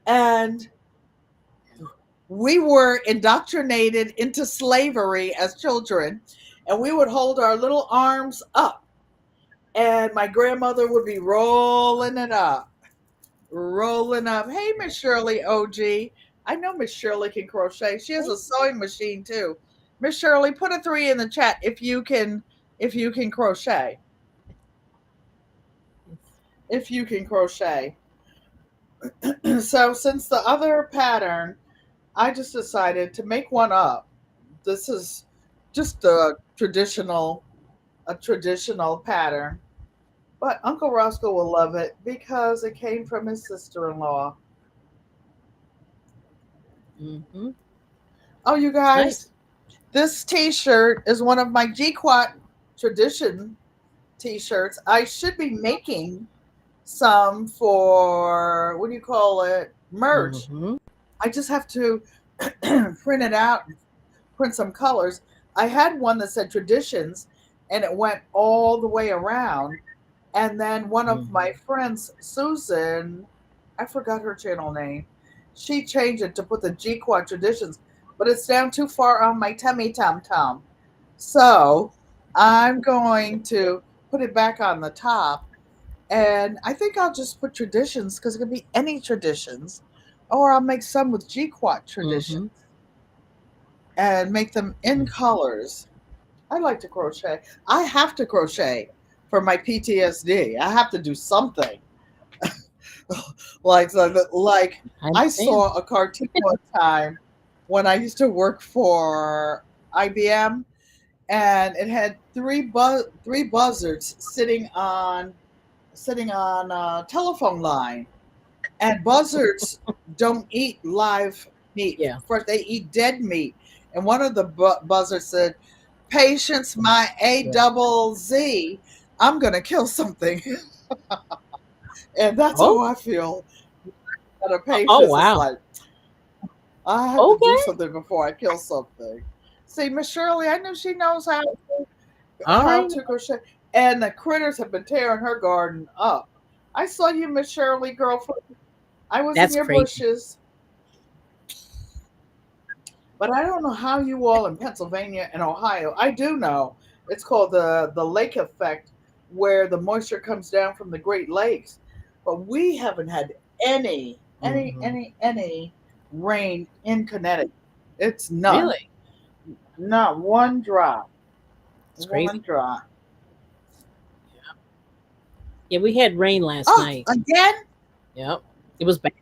And we were indoctrinated into slavery as children, and we would hold our little arms up, and my grandmother would be rolling it up, rolling up. Hey, Miss Shirley, OG. I know Miss Shirley can crochet. She has Hey. a sewing machine too. Miss Shirley, put a 3 in the chat if you can crochet. If you can crochet. So since the other pattern, I just decided to make one up. This is just a traditional pattern. But Uncle Roscoe will love it because it came from his sister-in-law. Mm-hmm. Oh, you It's guys, nice. this T-shirt is one of my GQUAT tradition T-shirts. I should be making some for what do you call it? Merch. Mm-hmm. I just have to print it out, print some colors. I had one that said traditions, and it went all the way around. And then one of Mm-hmm. my friends, Susan, I forgot her channel name. She changed it to put the GQUAT traditions, but it's down too far on my tummy tum tum. So I'm going to put it back on the top. And I think I'll just put traditions because it could be any traditions. Or I'll make some with GQUAT traditions Mm-hmm. and make them in Mm. colors. I like to crochet. I have to crochet for my PTSD. I have to do something. Like I I understand. saw a cartoon one time when I used to work for IBM, and it had three buzzards sitting on a telephone line. And buzzards don't eat live meat. Yeah. First, they eat dead meat. And one of the buzzards said, "Patience, my A Yeah. double Z. I'm gonna kill something." And that's Oh. how I feel. At a Oh patience, it's wow. like I have to do Okay. something before I kill something. See, Miss Shirley, I know she knows All how right. to crochet, and the critters have been tearing her garden up. I saw you, Miss Shirley, girlfriend. I was in That's your crazy. bushes. But I don't know how you all in Pennsylvania and Ohio. I do know it's called the lake effect, where the moisture comes down from the Great Lakes. But we haven't had Hmm. any rain in Connecticut. It's none, Really? not one drop, It's one crazy. drop. Yeah, we had rain last Oh, night. again? Yep. It was bad.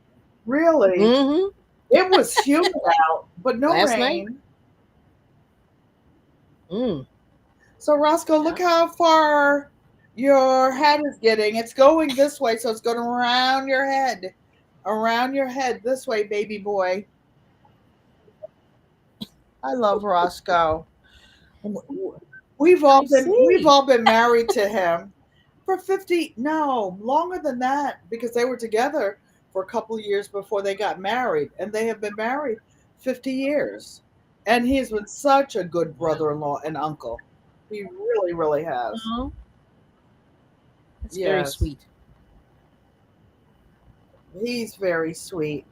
Really? Hmm. It was humid out, but no Last night. rain. Mm. So Roscoe, Yeah. look how far your head is getting. It's going this way, so it's going around your head this way, baby boy. I love Roscoe. I We've see. all been married to him for 50, no, longer than that, because they were together for a couple of years before they got married, and they have been married 50 years. And he's been such a good Wow. brother-in-law and uncle. He really, really has. Oh, that's very Yes. sweet. He's very sweet.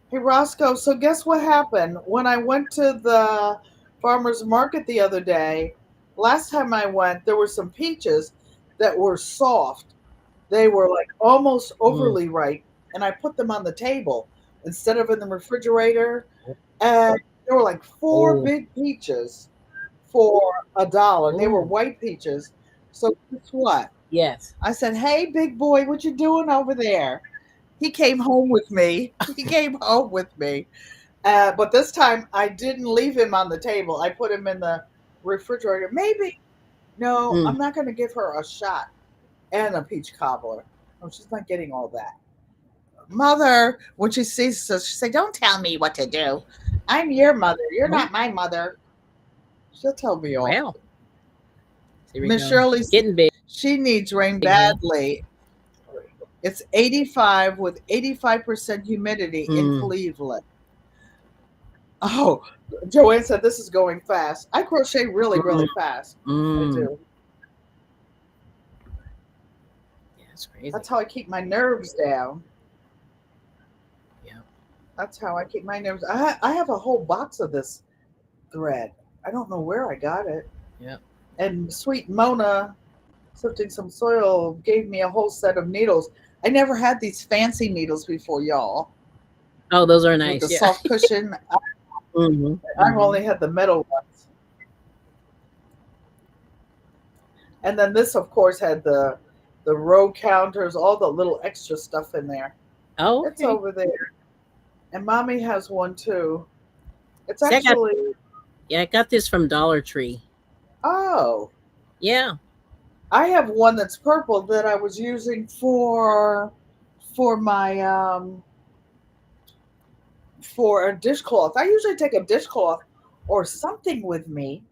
Hey, Roscoe, so guess what happened? When I went to the farmer's market the other day, last time I went, there were some peaches that were soft. They were like almost Mm. overly ripe, and I put them on the table instead of in the refrigerator. And there were like four Oh. big peaches for $1. They were Oh. white peaches. So guess what? Yes. I said, "Hey, big boy, what you doing over there?" He came home with me. He came home with me. But this time I didn't leave him on the table. I put him in the refrigerator. Maybe, no, Mm. I'm not going to give her a shot and a peach cobbler. No, she's not getting all that. Mother, when she sees us, she say, "Don't tell me what to do. I'm your mother. You're Oh. not my mother." She'll tell me all. Well. Here we Miss go. Shirley, Getting big, she needs rain huh? badly. It's 85 with 85% humidity in Mm. Cleveland. Oh, Joanne said this is going fast. I crochet really, Mm. really fast. I Mm. do. Yeah, that's crazy. That's how I keep my nerves down. Yeah. That's how I keep my nerves. I have a whole box of this thread. I don't know where I got it. Yeah. And sweet Mona, sifting some soil, gave me a whole set of needles. I never had these fancy needles before, y'all, Oh, those are with the nice. Yeah. soft cushion. Hmm. I've Hmm. only had the metal ones. And then this, of course, had the row counters, all the little extra stuff in there. Oh, It's okay. over there. And mommy has one too. It's See, actually, I got this from Dollar Tree. oh, Yeah. I have one that's purple that I was using for my for a dishcloth. I usually take a dishcloth or something with me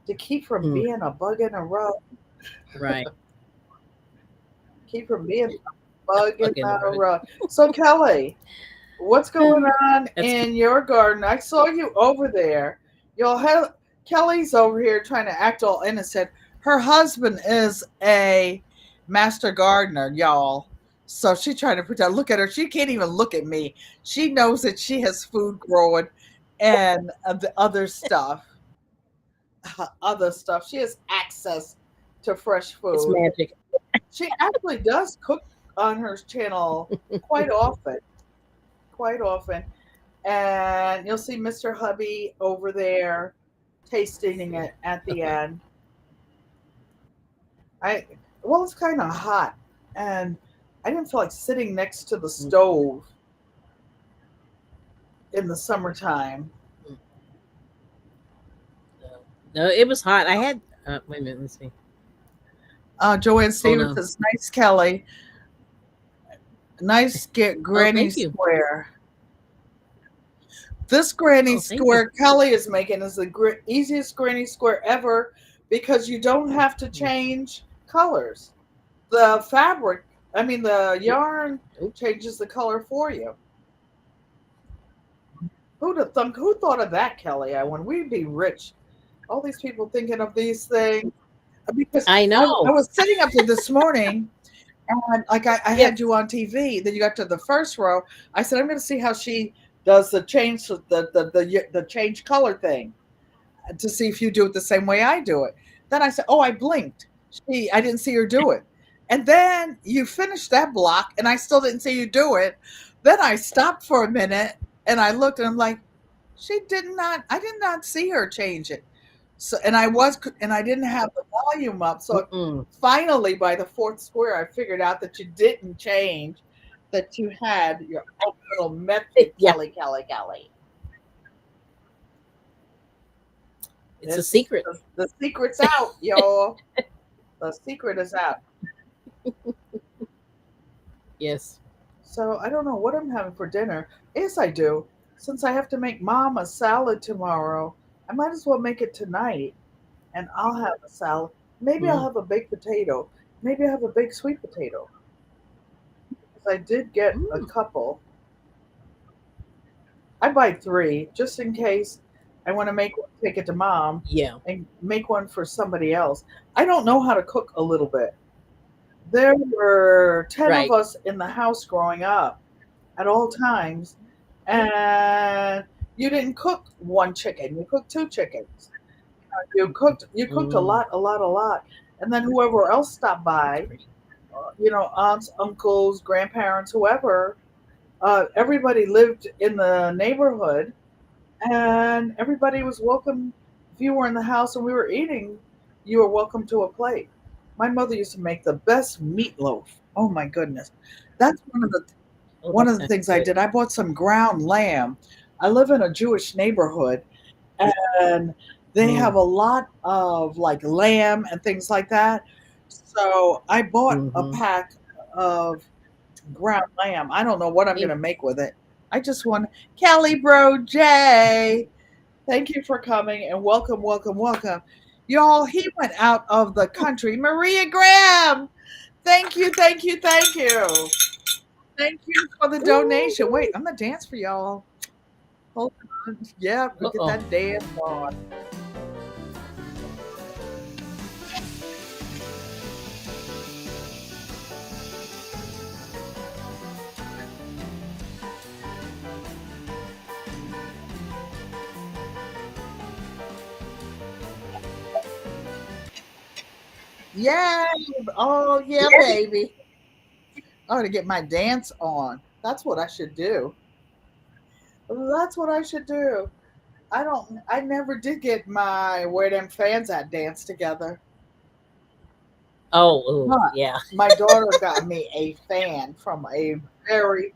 to keep from Mm. being a bug in a rug. Right. Keep from being a bug in Bug in the a rug. rug. So Kelly, what's going on That's cute. in your garden? I saw you over there. Y'all have Kelly's over here trying to act all innocent. Her husband is a master gardener, y'all. So she trying to pretend. Look at her. She can't even look at me. She knows that she has food growing and the other stuff. Other stuff. She has access to fresh It's food. magic. She actually does cook on her channel quite often. Quite often. And you'll see Mr. Hubby over there tasting it at the end. I well, it's kind of hot, and I didn't feel like sitting next to the stove in the summertime. No, it was hot. I had wait a minute, let's see. Joanne Oh Stevens no. says, "Nice, Kelly. Nice get Oh, granny thank you. square." This granny Oh, thank you. square Kelly is making is the easiest granny square ever because you don't have to change colors. The fabric, I mean, the yarn changes the color for you. Who thought of that, Kelly? I want we'd be rich. All these people thinking of these things because I I know. was sitting up there this morning and like I Yes. had you on TV. Then you got to the first row. I said I'm going to see how she does the change the change color thing to see if you do it the same way I do it. Then I said, oh, I blinked. I didn't see her do it. And then you finished that block and I still didn't see you do it. Then I stopped for a minute and I looked and I'm like, I did not see her change it. So, and I didn't have the volume up. So finally by the fourth square, I figured out that you didn't change, that you had your own little method, Yeah. Kelly. It's a secret. The secret's out, y'all. The secret is out. Yes. So I don't know what I'm having for dinner. Yes, I do. Since I have to make mom a salad tomorrow, I might as well make it tonight and I'll have a salad. Maybe I'll have a baked potato. Maybe I have a baked sweet potato. Because I did get a couple. I buy 3 just in case I want to take it to mom. Yeah. And make one for somebody else. I don't know how to cook a little bit. There were 10 of us in the house growing up at all times, and you didn't cook one chicken, you cooked 2 chickens. You cooked a lot, and then whoever else stopped by, aunts, uncles, grandparents, whoever, everybody lived in the neighborhood, and everybody was welcome. If you were in the house and we were eating, you were welcome to a plate. My mother used to make the best meatloaf. Oh my goodness, that's one of the things I did. I bought some ground lamb. I live in a Jewish neighborhood, and they have a lot of like lamb and things like that. So I bought a pack of ground lamb. I don't know what I'm going to make with it. I just want Kelly Bro J. Thank you for coming and welcome. Y'all, he went out of the country. Maria Graham. Thank you. Thank you for the donation. Wait, I'm going to dance for y'all. Hold on. Yeah, we get that dance on. Yeah. Oh, yeah, baby. I'm going to get my dance on. That's what I should do. I never did get my Where Them Fans At dance together. Oh, yeah. My daughter got me a fan from a very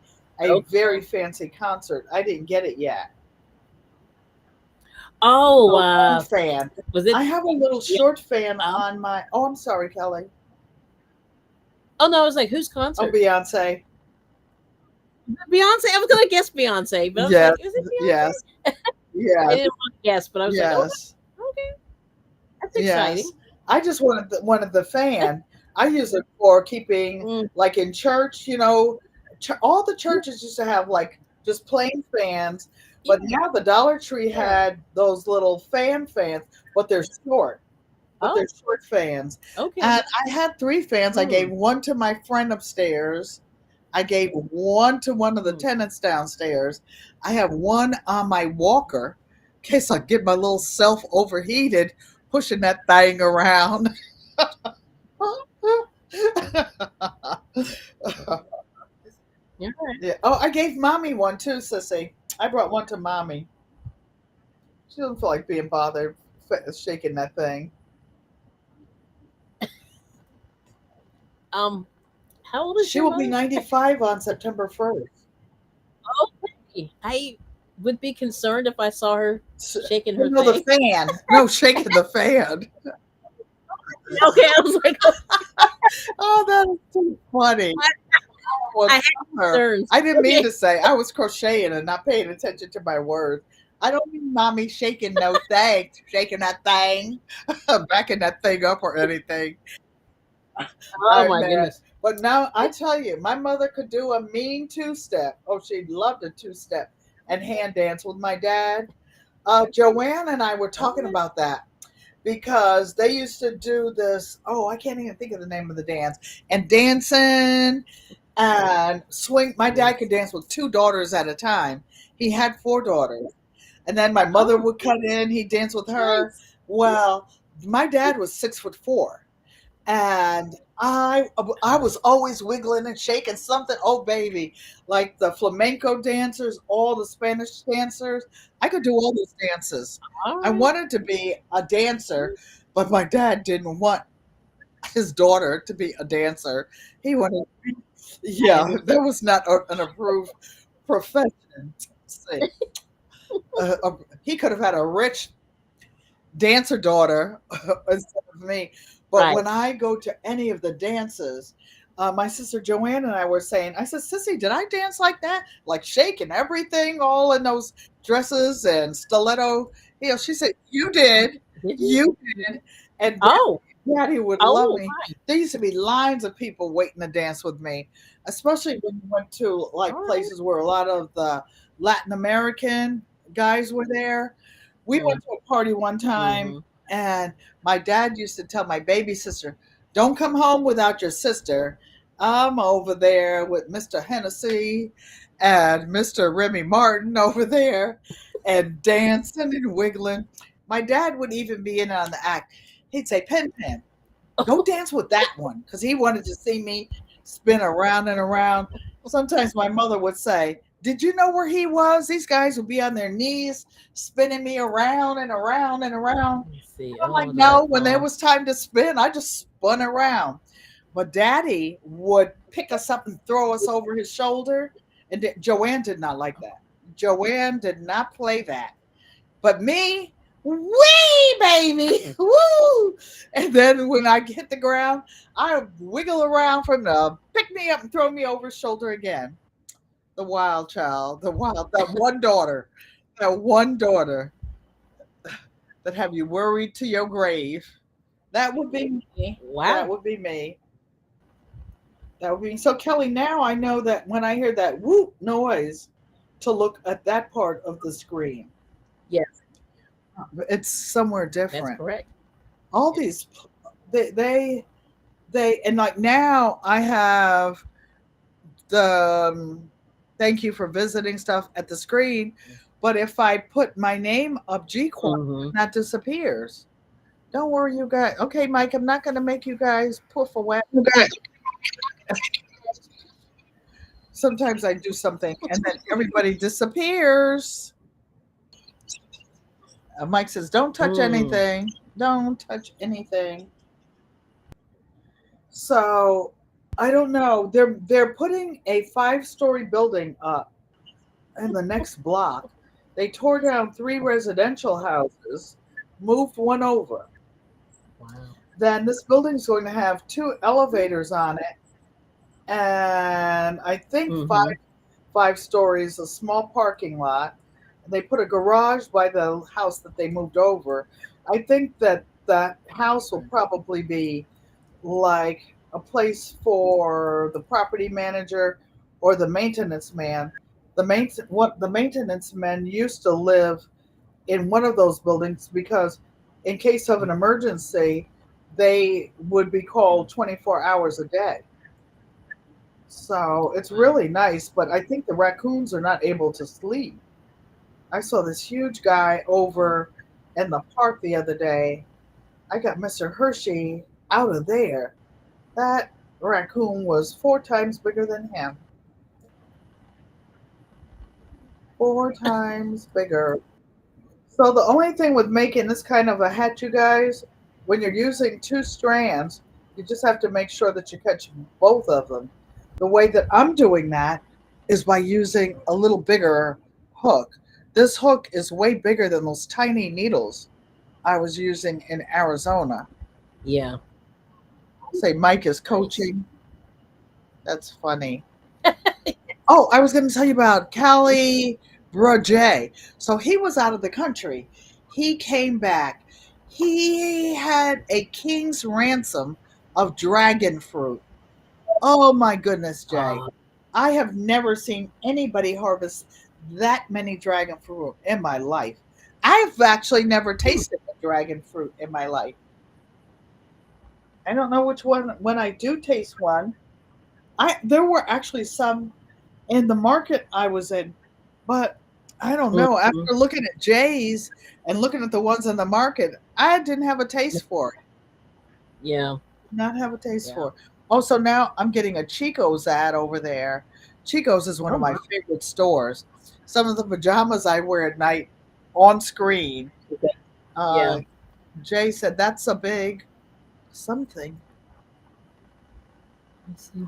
fancy concert. I didn't get it yet. One fan. Was it? I have a little short fan on my. Oh, I'm sorry, Kelly. Oh no, I was like, whose concert? Oh, Beyonce. Beyonce. I was gonna guess Beyonce, but I was like, is it Beyonce? Yes. Yeah. I didn't want to guess, but I was like, oh, okay, that's exciting. Yes. I just wanted the fan. I use it for keeping, like in church, all the churches used to have like just plain fans, but now the Dollar Tree had those little fans, but they're short. But they're short fans. Okay. And I had 3 fans. I gave one to my friend upstairs. I gave one to one of the tenants downstairs. I have one on my walker in case I get my little self overheated pushing that thing around. Yeah. Oh, I gave mommy one too, sissy. I brought one to mommy. She doesn't feel like being bothered shaking that thing. How old is She your will be mother? 95 on September 1st. Okay. I would be concerned if I saw her shaking You her know, the thing. fan. No, shaking the fan. Okay, I was like, Oh, that is too funny. I Well, had her. concerns. I didn't mean Okay. to say. I was crocheting and not paying attention to my words. I don't mean mommy shaking no thing, shaking that thing, backing that thing up or anything. Oh I my meant, goodness. but now I tell you, my mother could do a mean two-step. Oh, she loved a two-step and hand dance with my dad. Joanne and I were Oh, talking about that because they used to do this. Oh, I can't even think of the name of the dance. And dancing and swing. My dad yes. could dance with two daughters at a time. He had four daughters. And then my mother Oh, would cut in, he'd dance with her. nice. Well, my dad was 6'4", and I was always wiggling and shaking something. Oh baby, like the flamenco dancers, all the Spanish dancers. I could do all those dances. All I right. wanted to be a dancer, but my dad didn't want his daughter to be a dancer. He wanted, I yeah, understand. that was not an approved profession. See, he could have had a rich dancer daughter instead of me. But Right. when I go to any of the dances, my sister Joanne and I were saying, I said, Sissy, did I dance like that? Like shaking everything, all in those dresses and stiletto. You know, she said, you did. Did you? You did. And Oh, Daddy would love oh me. my. There used to be lines of people waiting to dance with me, especially when you went to All like right. places where a lot of the Latin American guys were there. We went to a party one time, Mm-hmm. and my dad used to tell my baby sister, "Don't come home without your sister. I'm over there with Mr. Hennessy and Mr. Remy Martin over there and dancing and wiggling." My dad would even be in on the act. He'd say, "Pen Pen, go dance with that one," because he wanted to see me spin around and around. Sometimes my mother would say, "Did you know where he was? These guys would be on their knees spinning me around and around and around." Let's see. I'm like, Oh, no, that's when there all. was time to spin, I just spun around. But Daddy would pick us up and throw us over his shoulder. And Joanne did not like that. Joanne did not play that. But me, wee baby, woo! And then when I hit the ground, I wiggle around from the pick me up and throw me over his shoulder again. The wild child, that one daughter that have you worried to your grave. That would be me. That Wow. would be me. That would be so Kelly. Now I know that when I hear that whoop noise, to look at that part of the screen. Yes, It's somewhere that's different. correct. All Yes. these, they, and like now I have the thank you for visiting stuff at the screen, but if I put my name up GQuat, Mm-hmm. that disappears. Don't worry, you guys. Okay, Mike, I'm not going to make you guys poof away. Okay. Sometimes I do something and then everybody disappears. Mike says, "Don't touch Mm. anything. Don't touch anything." So I don't know. They're putting a 5-story building up in the next block. They tore down 3 residential houses, moved one over. Wow. Then this building's going to have 2 elevators on it, and I think Mm-hmm. five stories, a small parking lot. They put a garage by the house that they moved over. I think that that house will probably be like a place for the property manager or the maintenance man. The maintenance men used to live in one of those buildings because in case of an emergency, they would be called 24 hours a day. So it's Wow. really nice, but I think the raccoons are not able to sleep. I saw this huge guy over in the park the other day. I got Mr. Hershey out of there. That raccoon was 4 times bigger than him. 4 times bigger. So the only thing with making this kind of a hat, you guys, when you're using 2 strands, you just have to make sure that you catch both of them. The way that I'm doing that is by using a little bigger hook. This hook is way bigger than those tiny needles I was using in Arizona. Yeah. Say Mike is Nice. coaching. That's funny. Oh, I was going to tell you about Callie Broget. So he was out of the country. He came back. He had a king's ransom of dragon fruit. Oh my goodness, Jay. Uh, I have never seen anybody harvest that many dragon fruit in my life. I've actually never hmm, tasted a dragon fruit in my life. I don't know which one when I do taste one. I there were actually some in the market I was in, but I don't know. mhm. After looking at Jay's and looking at the ones in the market, I didn't have a taste for it. Yeah. Not have a taste Yeah. for. Also, now I'm getting a Chico's ad over there. Chico's is one Oh of my my. favorite stores. Some of the pajamas I wear at night on screen. Okay. Uh, Yeah. Jay said that's a big something. Let's see.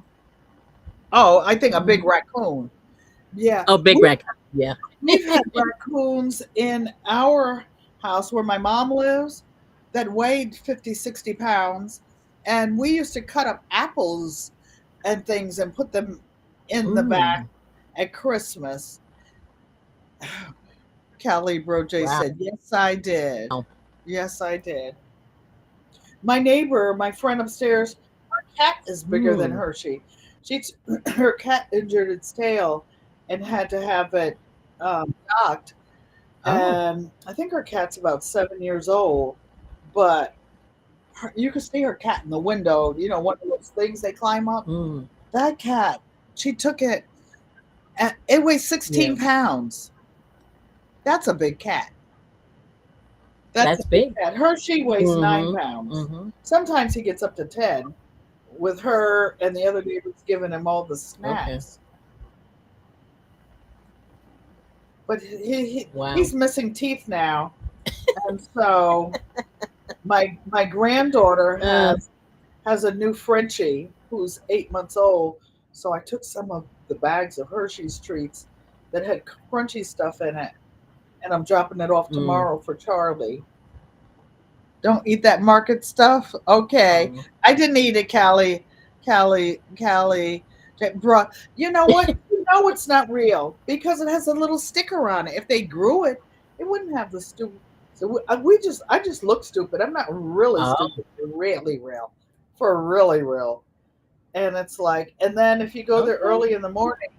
Oh, I think a big Um, raccoon. Yeah, oh, big rack. Yeah. we've had raccoons in our house where my mom lives that weighed 50, 60 pounds. And we used to cut up apples and things and put them in the back Mm. at Christmas. Callie Broje Wow. said, yes, I did. Yes, I did. My neighbor, my friend upstairs, her cat is bigger than Mm. Hershey. She's her cat injured its tail and had to have it docked. Oh. And I think her cat's about 7 years old, but you can see her cat in the window. You know, one of those things they climb up. Mm. That cat, she took it. It weighs Yeah. 16 pounds. That's a big cat. That's a That's big big. cat. Hershey weighs nine Mhm. pounds. Mhm. Sometimes he gets up to 10 with her and the other neighbors giving him all the Okay. snacks. But Wow. he's missing teeth now. And so my granddaughter Uh. has a new Frenchie who's 8 months old. So I took some of the bags of Hershey's treats that had crunchy stuff in it, and I'm dropping it off Mm. tomorrow for Charlie. Don't eat that market stuff. Okay, Oh. I didn't eat it, Callie. Callie. Bro, you know what? You know it's not real because it has a little sticker on it. If they grew it, it wouldn't have the stupid. So I just look stupid. I'm not really Oh. stupid. Really real, for really real. And it's like, and then if you go there Okay. early in the morning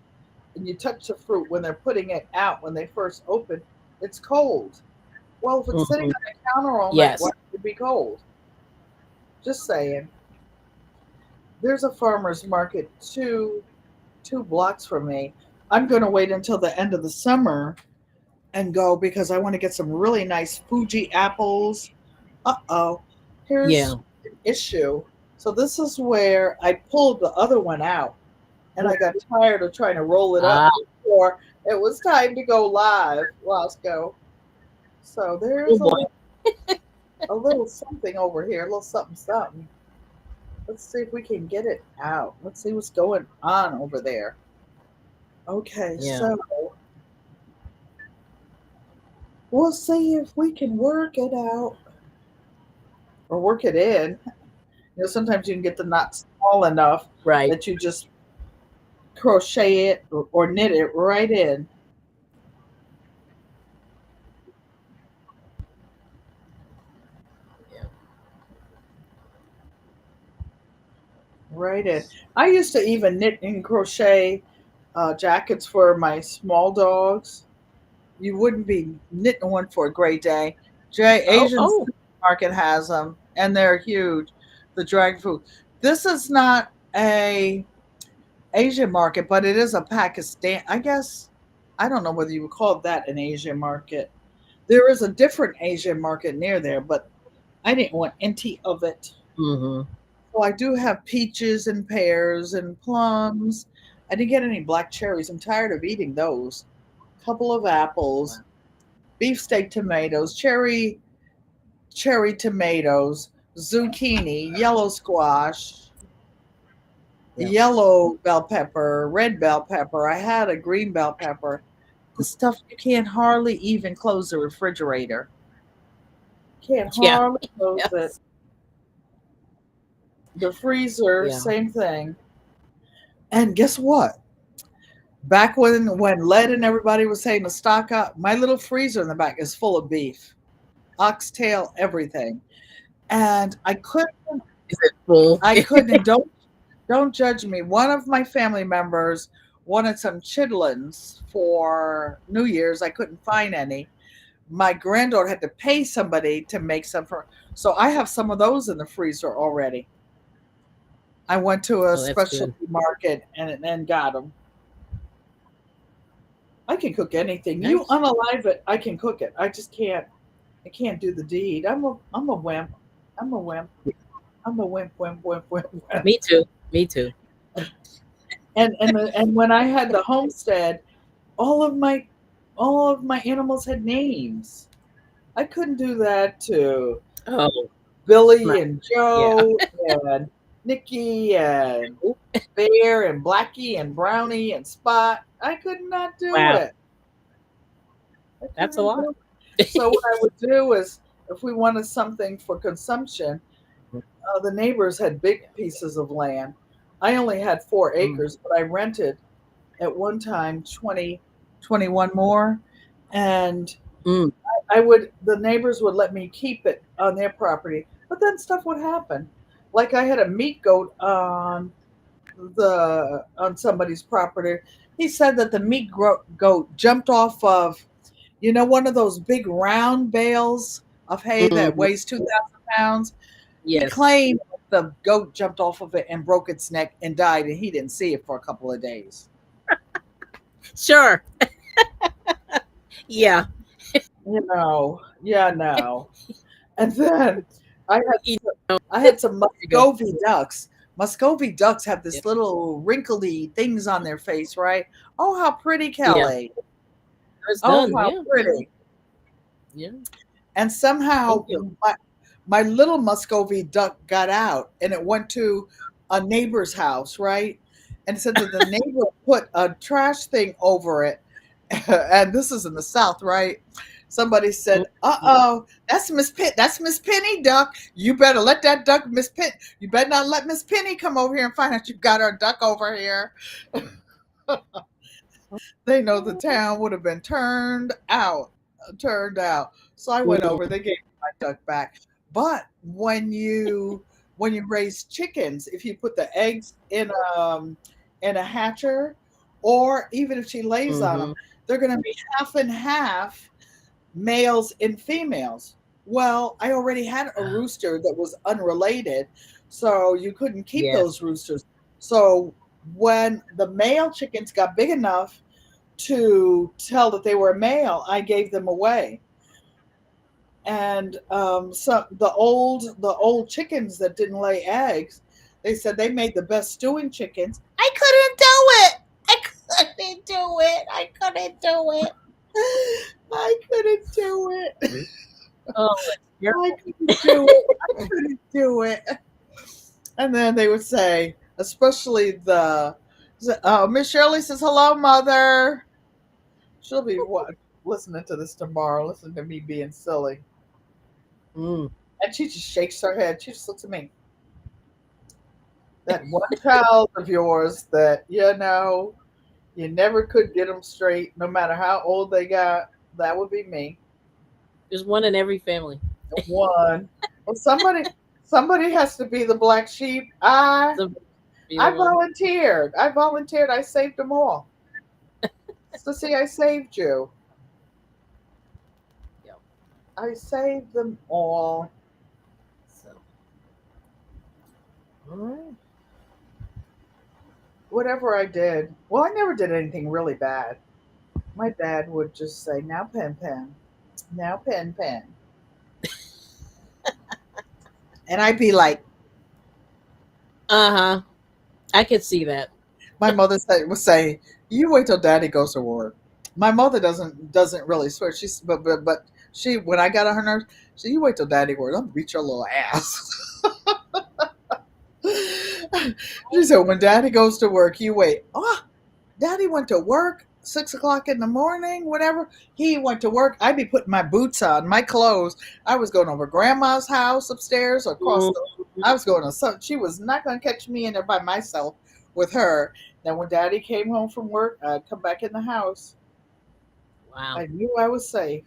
and you touch the fruit when they're putting it out when they first open, it's cold. Well, if it's sitting Mhm. on the counter all night, why Yes. would it be cold? Just saying. There's a farmer's market two blocks from me. I'm going to wait until the end of the summer and go because I want to get some really nice Fuji apples. Uh-oh. Here's Yeah. an issue. So this is where I pulled the other one out and I got tired of trying to roll it up Ah. before it was time to go live, Roscoe. So Oh there's boy. a little something over here, a little something something. Let's see if we can get it out. Let's see what's going on over there. Okay, Yeah. so we'll see if we can work it out or work it in. You know, sometimes you can get the knot small enough Right. that you just crochet it or knit it right in. Yeah. Right in. I used to even knit and crochet jackets for my small dogs. You wouldn't be knitting one for a great day. Oh. Asian Oh. market has them, and they're huge. The dragon fruit. This is not a Asian market, but it is a Pakistan. I guess I don't know whether you would call that an Asian market. There is a different Asian market near there, but I didn't want any of it. Mhm. So I do have peaches and pears and plums. I didn't get any black cherries. I'm tired of eating those. Couple of Wow. apples, beefsteak tomatoes, cherry tomatoes, zucchini, yellow squash, Yeah. yellow bell pepper, red bell pepper. I had a green bell pepper. The stuff you can't hardly even close the refrigerator. Can't Yeah. hardly close it. Yes. The freezer, Yeah. same thing. And guess what? Back when Lead and everybody was saying to stock up, my little freezer in the back is full of beef, oxtail, everything. And Is it full? I couldn't, and don't judge me. One of my family members wanted some chitlins for New Year's. I couldn't find any. My granddaughter had to pay somebody to make some for, so I have some of those in the freezer already. I went to a Oh, that's good. specialty market and got them. I can cook anything. You Nice. unalive it, I can cook it. I just can't. I can't do the deed. I'm a wimp. I'm a wimp. I'm a wimp, wimp, wimp, wimp, wimp. Me too. Me too. And when I had the homestead, all of my all of my animals had names. I couldn't do that to Oh, my, Billy and yeah. Joe and Nikki and Bear and Blackie and Brownie and Spot. I could not do Wow. it. I That's a couldn't lot. do it. So what I would do is, if we wanted something for consumption, the neighbors had big pieces of land. I only had 4 acres, but I rented at one time 20, 21 more, and Mm, the neighbors would let me keep it on their property, but then stuff would happen. Like I had a meat goat on somebody's property. He said that the goat jumped off of, one of those big round bales of hay that mhm. weighs 2,000 pounds. He Yes. claimed the goat jumped off of it and broke its neck and died, and he didn't see it for a couple of days. Sure. Yeah. Yeah, no. And then I had You I had some there you go. Muscovy ducks. Muscovy ducks have Yeah. this little wrinkly things on their face, right? Oh, how pretty, Yeah. Kelly. It's Oh, done. how Yeah. pretty. Yeah. And Thank somehow you. my little Muscovy duck got out and it went to a neighbor's house, right? And it said that the neighbor put a trash thing over it. And this is in the South, right? Somebody said, Mhm. "Uh-oh, that's Miss Penny duck. You better let that duck Miss Penny. You better not let Miss Penny come over here and find out you got our duck over here." They know the town would have been turned out. So I went Mm, over. They gave me my duck back. But when you raise chickens, if you put the eggs in a hatcher, or even if she lays on them, mhm. they're going to be half and half, males and females. Well, I already had a rooster that was unrelated, so you couldn't keep Yes. those roosters. So when the male chickens got big enough to tell that they were male, I gave them away. And so the old chickens that didn't lay eggs, they said they made the best stewing chickens. I couldn't do it. I couldn't do it. I couldn't do it. I couldn't do it. Oh, it's I terrible. couldn't do it. I couldn't do it. And then they would say, especially Miss Shirley says, "Hello, mother." She'll be listening to this tomorrow, listening to me being silly. Mm. And she just shakes her head. She just looks at me. That one child of yours that, you never could get them straight, no matter how old they got, that would be me. There's one in every family. One. Well, somebody has to be the black sheep. I The be the I one. volunteered. I volunteered. I saved them all. So see, I saved you. Yeah. I saved them all. So. All right. Whatever I did. Well, I never did anything really bad. My dad would just say, "Now, pen, pen. Now, pen, pen." And I'd be like, Uh huh. I could see that. my mother would say, "You wait till Daddy goes to work." My mother doesn't really swear. She's but she, when I got on her nerves, she, "You wait till Daddy works. I'll beat your little ass." She said, when Daddy goes to work, you wait. Oh, Daddy went to work 6 o'clock in the morning, whatever. He went to work. I'd be putting my boots on, my clothes. I was going over grandma's house upstairs across the. Mhm. I was going to some. She was not going to catch me in there by myself with her. Then when Daddy came home from work, I'd come back in the house. Wow. I knew I was safe.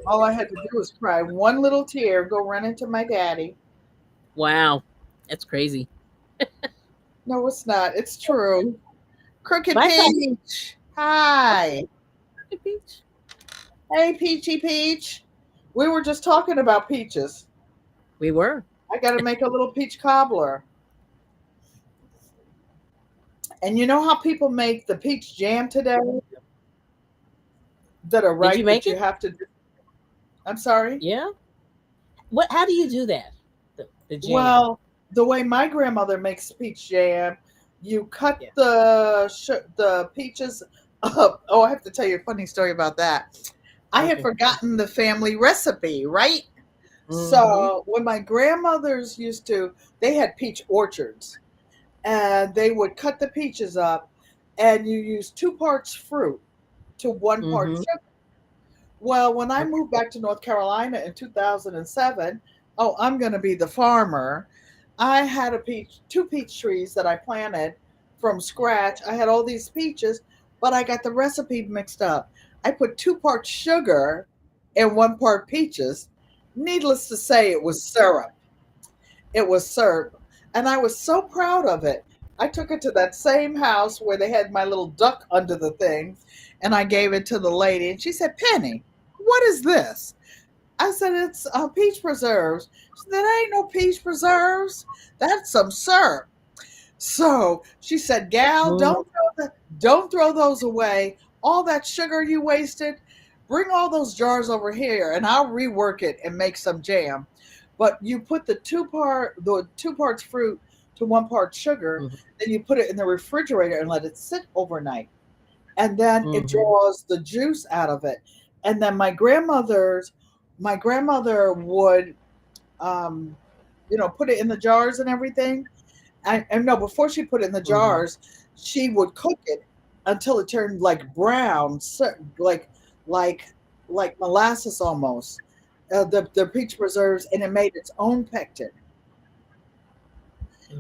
All I had to do was cry one little tear, go run into my daddy. Wow. That's crazy. No, it's not. It's true. Crooked My son, Peach. Hi. Peach. Hey, Peachy Peach. We were just talking about peaches. We were. I got to make a little peach cobbler. And you know how people make the peach jam today that are Did you right that make you it? have to do? I'm sorry. Yeah. What? How do you do that? The jam. Well, the way my grandmother makes peach jam, you cut Yeah. the peaches up. Oh, I have to tell you a funny story about that. I had Okay. forgotten the family recipe, right? Mm-hmm. So when my grandmothers used to, they had peach orchards, and they would cut the peaches up, and you use 2 parts fruit to 1 part Mm-hmm. sugar. Well, when I Okay. moved back to North Carolina in 2007, oh, I'm going to be the farmer. I had 2 peach trees that I planted from scratch. I had all these peaches, but I got the recipe mixed up. I put 2 parts sugar and 1 part peaches. Needless to say, it was syrup. It was syrup. And I was so proud of it. I took it to that same house where they had my little duck under the thing, and I gave it to the lady, and she said, Penny, what is this? I said, it's peach preserves. She said, that ain't no peach preserves. That's some syrup. So she said, Gal, Mm-hmm. don't throw those away. All that sugar you wasted, bring all those jars over here and I'll rework it and make some jam. But you put the 2 parts fruit to 1 part sugar, Mm-hmm. then you put it in the refrigerator and let it sit overnight. And then it Mm-hmm. draws the juice out of it. And then my grandmother would um, put it in the jars and everything. And no, before she put it in the Mm-hmm. jars, she would cook it until it turned like brown, like like molasses almost. The peach preserves, and it made its own pectin.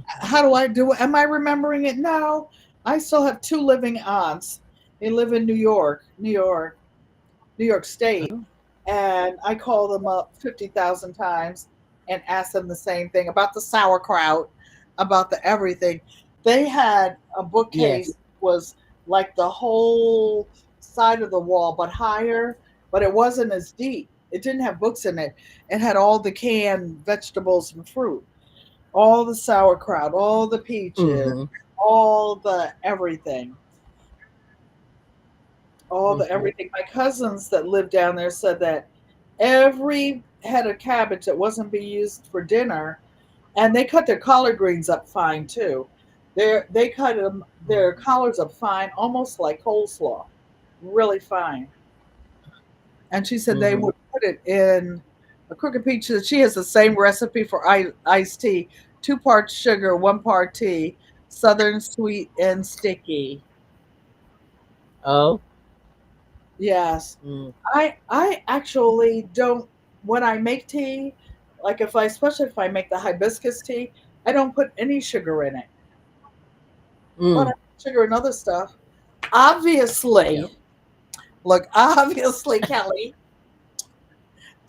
How do I do it? Am I remembering it? No, I still have 2 living aunts. They live in New York State, Oh. and I call them up 50,000 times and ask them the same thing about the sauerkraut, about the everything. They had a bookcase Yes. was like the whole side of the wall, but higher, but it wasn't as deep. It didn't have books in it. It had all the canned vegetables and fruit, all the sauerkraut, all the peaches, Mm-hmm. all the everything all the Mm-hmm. everything. My cousins that lived down there said that every head of cabbage that wasn't being used for dinner, and they cut their collard greens up fine too. They cut their collards up fine, almost like coleslaw, really fine. And she said they Mm-hmm. would put it in a crooked peach. She has the same recipe for iced tea: 2 parts sugar, 1 part tea, southern sweet and sticky. Oh. Yes. Mm. I actually don't when I make tea, like if I especially if I make the hibiscus tea, I don't put any sugar in it. But I Mm. put sugar in other stuff. Yep. Obviously, look, obviously, Kelly,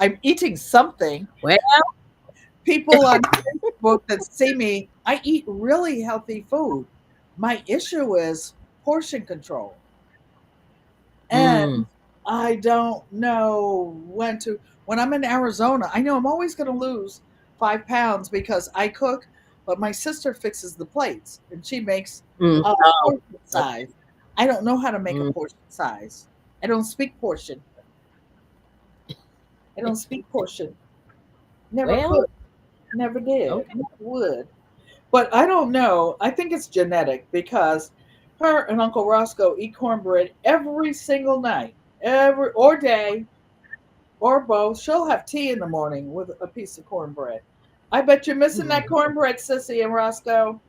I'm eating something. Well. People on Facebook that see me, I eat really healthy food. My issue is portion control. Mm. And I don't know when I'm in Arizona, I know I'm always going to lose 5 pounds because I cook, but my sister fixes the plates and she makes Mm. a Oh. portion Okay. size. I don't know how to make a Mm. portion size. I don't speak portion. I don't speak portion. Never Well. could. Never did. Okay. Never would. But I don't know. I think it's genetic because her and Uncle Roscoe eat cornbread every single night, every or day, or both. She'll have tea in the morning with a piece of cornbread. I bet you're missing that Mm. cornbread, Sissy and Roscoe.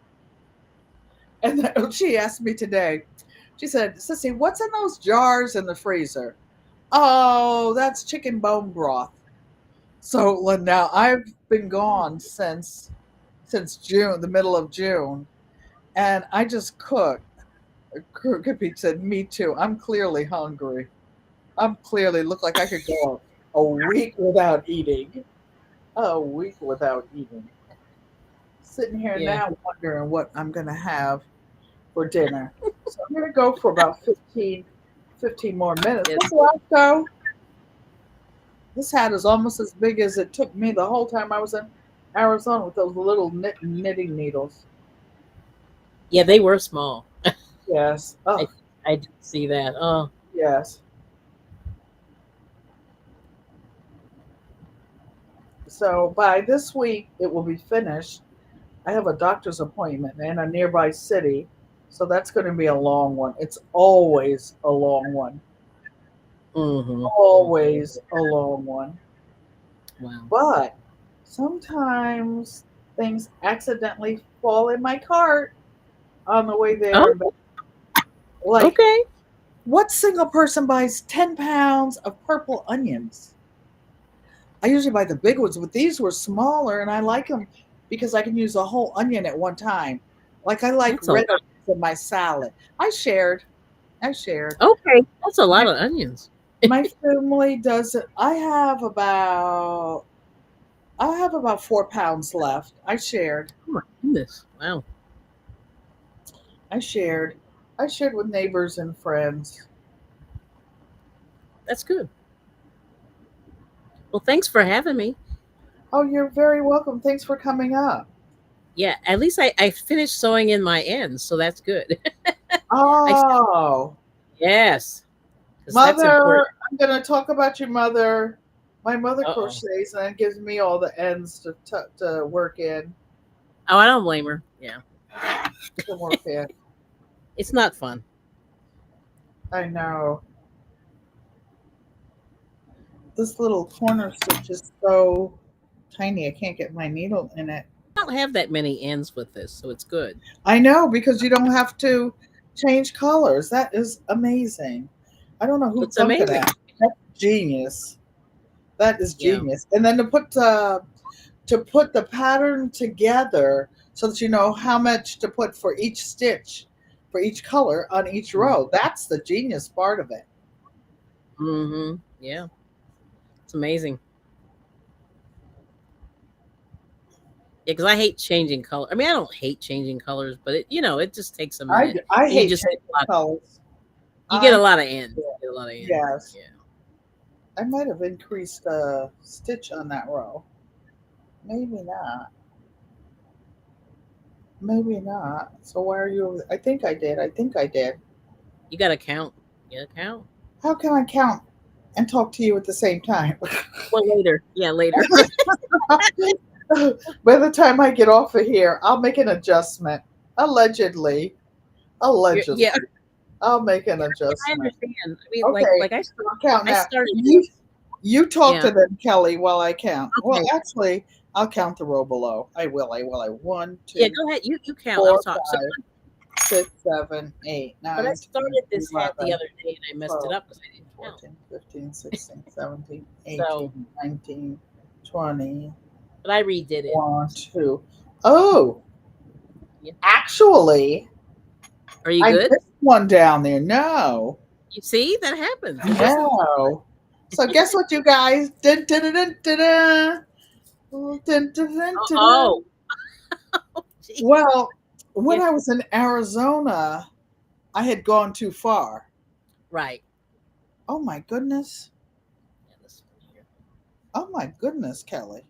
And then she asked me today, she said, Sissy, what's in those jars in the freezer? Oh, that's chicken bone broth. So now I've been gone since June, the middle of June, and I just cooked. Crooked Pete said, "Me too. I'm clearly hungry. I'm clearly look like I could go a week without eating. A week without eating. Sitting here Yeah. now wondering what I'm gonna have for dinner. So I'm gonna go for about 15 more minutes. Yes. What's the go? This hat is almost as big as it took me the whole time I was in Arizona with those little knitting needles. Yeah, they were small. Yes. I Oh, I did see that. Oh, yes. So by this week, it will be finished. I have a doctor's appointment in a nearby city, so that's going to be a long one. It's always a long one. mm-hmm. Mm-hmm. Always a long one. Wow. But sometimes things accidentally fall in my cart on the way there. Oh, And back. Like, okay. what single person buys 10 pounds of purple onions? I usually buy the big ones, but these were smaller and I like them because I can use a whole onion at one time. Like I like That's a red lot. onions in my salad. I shared. I shared. Okay, that's a My lot of onions. my family does it. I have about 4 pounds left. I shared. Oh my goodness. Wow. I shared. I shared with neighbors and friends. That's good. Well, thanks for having me. Oh, you're very welcome. Thanks for coming up. Yeah, at least I finished sewing in my ends, so that's good. I Oh, yes, because that's mother, important. I'm gonna talk about your mother. My mother Uh-oh. crochets and gives me all the ends to work in. Oh, I don't blame her. Yeah, To work in. it's not fun. I know. This little corner stitch is so tiny. I can't get my needle in it. I don't have that many ends with this, so it's good. I know because you don't have to change colors. That is amazing. I don't know who It's thunk of amazing. that. That's genius. That is Yeah. genius. And then to put the pattern together so that you know how much to put for each stitch, for each color on each row. That's the genius part of it. Mm-hmm. Yeah, it's amazing. Yeah, because I hate changing color. I mean, I don't hate changing colors, but it just takes a I minute, I and you hate just get changing colors. you get a I lot of ends. You get a lot of ends. yes. Yeah. I might have increased a stitch on that row. Maybe not. Maybe not. So why are you? I think I did. I think I did. You got to count. You got to count. How can I count and talk to you at the same time? Well, later. Yeah, later. By the time I get off of here, I'll make an adjustment. Allegedly. Allegedly. Yeah, I'll make an I adjustment. understand. I mean, Okay. I'll count I now. started You this. you talk Yeah. to them, Kelly, while I count. Well, Okay. actually, I'll count the row below. I will. I will. I one, Yeah, two, go ahead. You count. I'll four, talk. So, 5, 6, 7, 8, but I 9, 10, started this hat the 11, other day and I messed it 12, up because I didn't count. 14, 15, 16, 17, So, 18, 19, 20, but I redid it. 1, 2. Oh, Yeah. actually, Are you I good? missed one down there. No. You see that happens. It doesn't. No. So guess what, you guys? Dun, dun, dun, dun, dun, dun. Dun, dun, dun, dun, dun. Oh, gee. Well, when Yeah. I was in Arizona, I had gone too far. Right. Oh my goodness. Yeah, this one here. Oh my goodness, Kelly.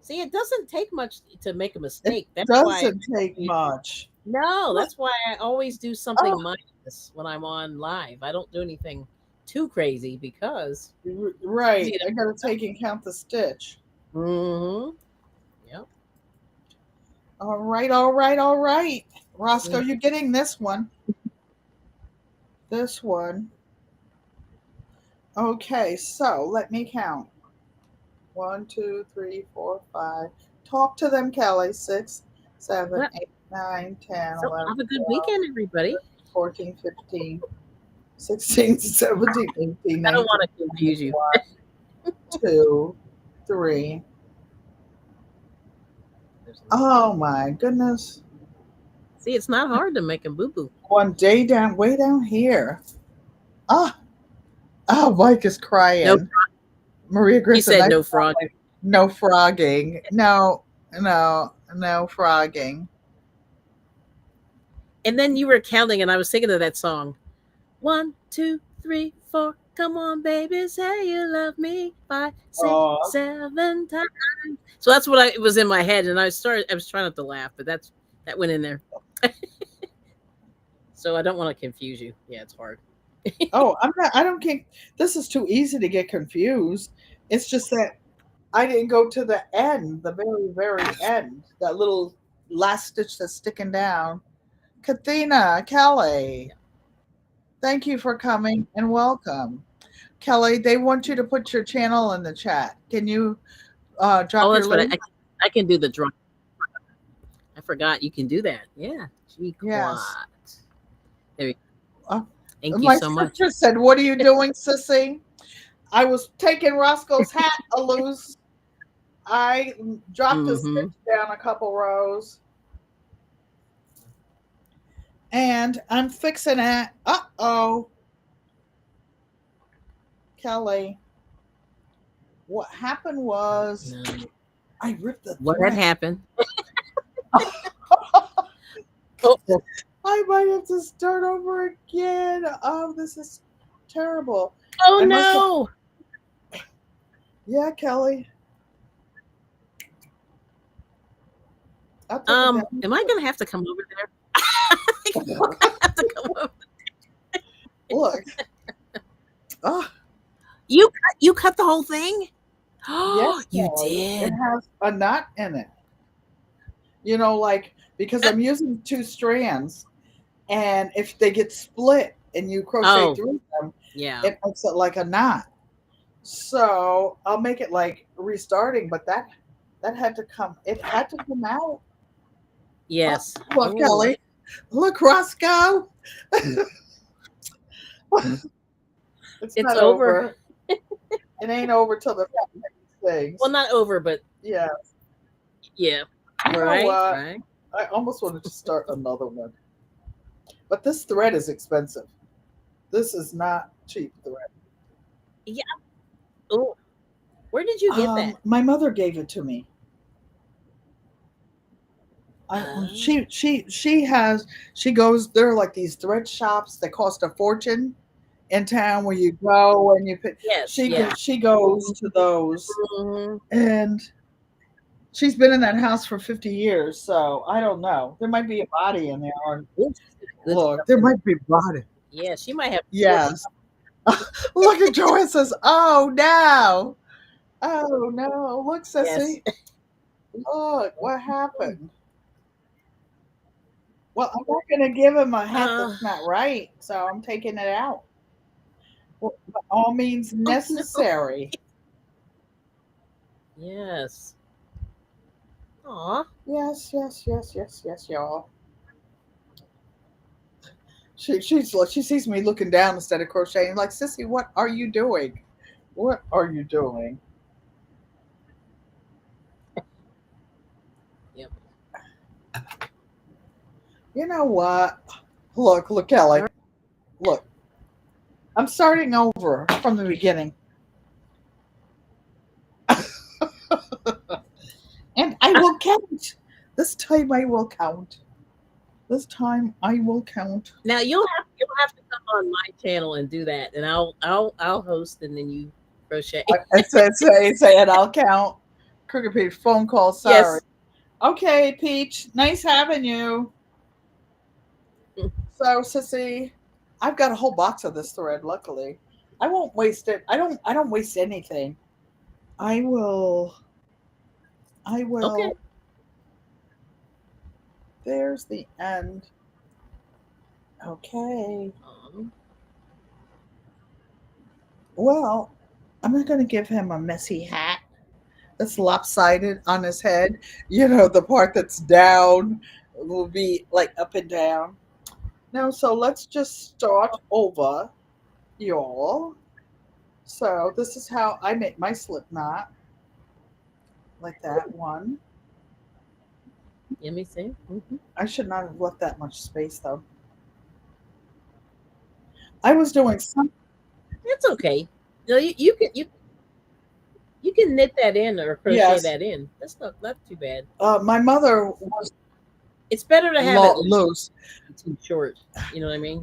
See, it doesn't take much to make a It mistake. That's why. doesn't take much. No, What? that's why I always do something Oh, mindless when I'm on live. I don't do anything too crazy because it's right. easy to. I gotta take and count the stitch. Mm-hmm. Yep. All right, all right, all right. Roscoe, Mm. you're getting this one. This one. Okay, so let me count. 1, 2, 3, 4, 5. Talk to them, Kelly. 6, 7, Well, 8. 9, 10, So 11, have a good 12, weekend, everybody. 14, 15, 16, 17, 18, I don't 19, want to confuse you. 1, 2, 3. Oh my goodness. See, it's not hard to make a boo-boo. One day down, way down here. Ah, oh, Mike is No, crying. Maria he Grissom, said no frog. no frogging. No, no, no frogging. And then you were counting, and I was thinking of that song. 1, 2, 3, 4. Come on, baby, say you love me. 5, 6, Oh, 7 times. So that's what it was in my head, and I was trying not to laugh, but that went in there. So I don't want to confuse you. Yeah, it's hard. oh, I'm not. I don't think this is too easy to get confused. It's just that I didn't go to the end, the very, very end. That little last stitch that's sticking down. Kathina, Kelly, thank you for coming and welcome. Kelly, they want you to put your channel in the chat. Can you drop Oh, your that's what link? I can do the drum. I forgot you can do that. Yeah, Yes. GQUAT. There you Uh, go. Thank you my so much. sister said, "What are you doing, sissy?" I was taking Roscoe's hat loose. I dropped a stitch down a couple rows. And I'm fixing it. Uh-oh. Kelly. What happened was No. I ripped the What thread. had happened? Oh. I might have to start over again. Oh, this is terrible. Oh no. Yeah, Kelly. Am I gonna have to come over there? I have to come over. Look. Oh. You cut the whole thing? Yes, you Kelly. did. It has a knot in it. You know, like because I'm using 2 strands, and if they get split and you crochet through them, Yeah. it makes it like a knot. So I'll make it like restarting, but that had to come. It had to come out. Yes. Look, Kelly. Look, Roscoe. It's not over. It ain't over till the things. Well, not over, but yeah. Yeah. You know what? Right. I almost wanted to start another one. But this thread is expensive. This is not cheap thread. Yeah. Oh. Where did you get that? My mother gave it to me. She goes there like these thread shops that cost a fortune in town where you go and you pick. Yes, she goes to those, and she's been in that house for 50 years. So I don't know. There might be a body in there. Or, look, there might be a body. Yeah, she might have. Yes. Look at Joanne says, "Oh no, oh no! Look, sissy, yes. Look what happened." Well, I'm not going to give him a hat that's not right, so I'm taking it out. Well, by all means necessary. Oh, no. Yes. Aw. Yes, y'all. She sees me looking down instead of crocheting. Like, sissy, what are you doing? What are you doing? Yep. You know what? Look, Kelly. Look. I'm starting over from the beginning. And I will count. This time I will count. This time I will count. Now you'll have to come on my channel and do that, and I'll host, and then you crochet. I say it. I'll count. Crooked Peach phone call. Sorry. Yes. Okay, Peach. Nice having you. So, sissy, I've got a whole box of this thread. Luckily, I won't waste it. I don't waste anything. I will. Okay. There's the end. Okay. Well, I'm not going to give him a messy hat that's lopsided on his head. You know, the part that's down will be like up and down. No, so let's just start over, y'all. So this is how I make my slip knot. Like that one. Let me see. I should not have left that much space though. I was doing some. It's okay. No, you can knit that in or crochet Yes. that in. That's not too bad. My mother was It's better to have it loose. too short. You know what I mean?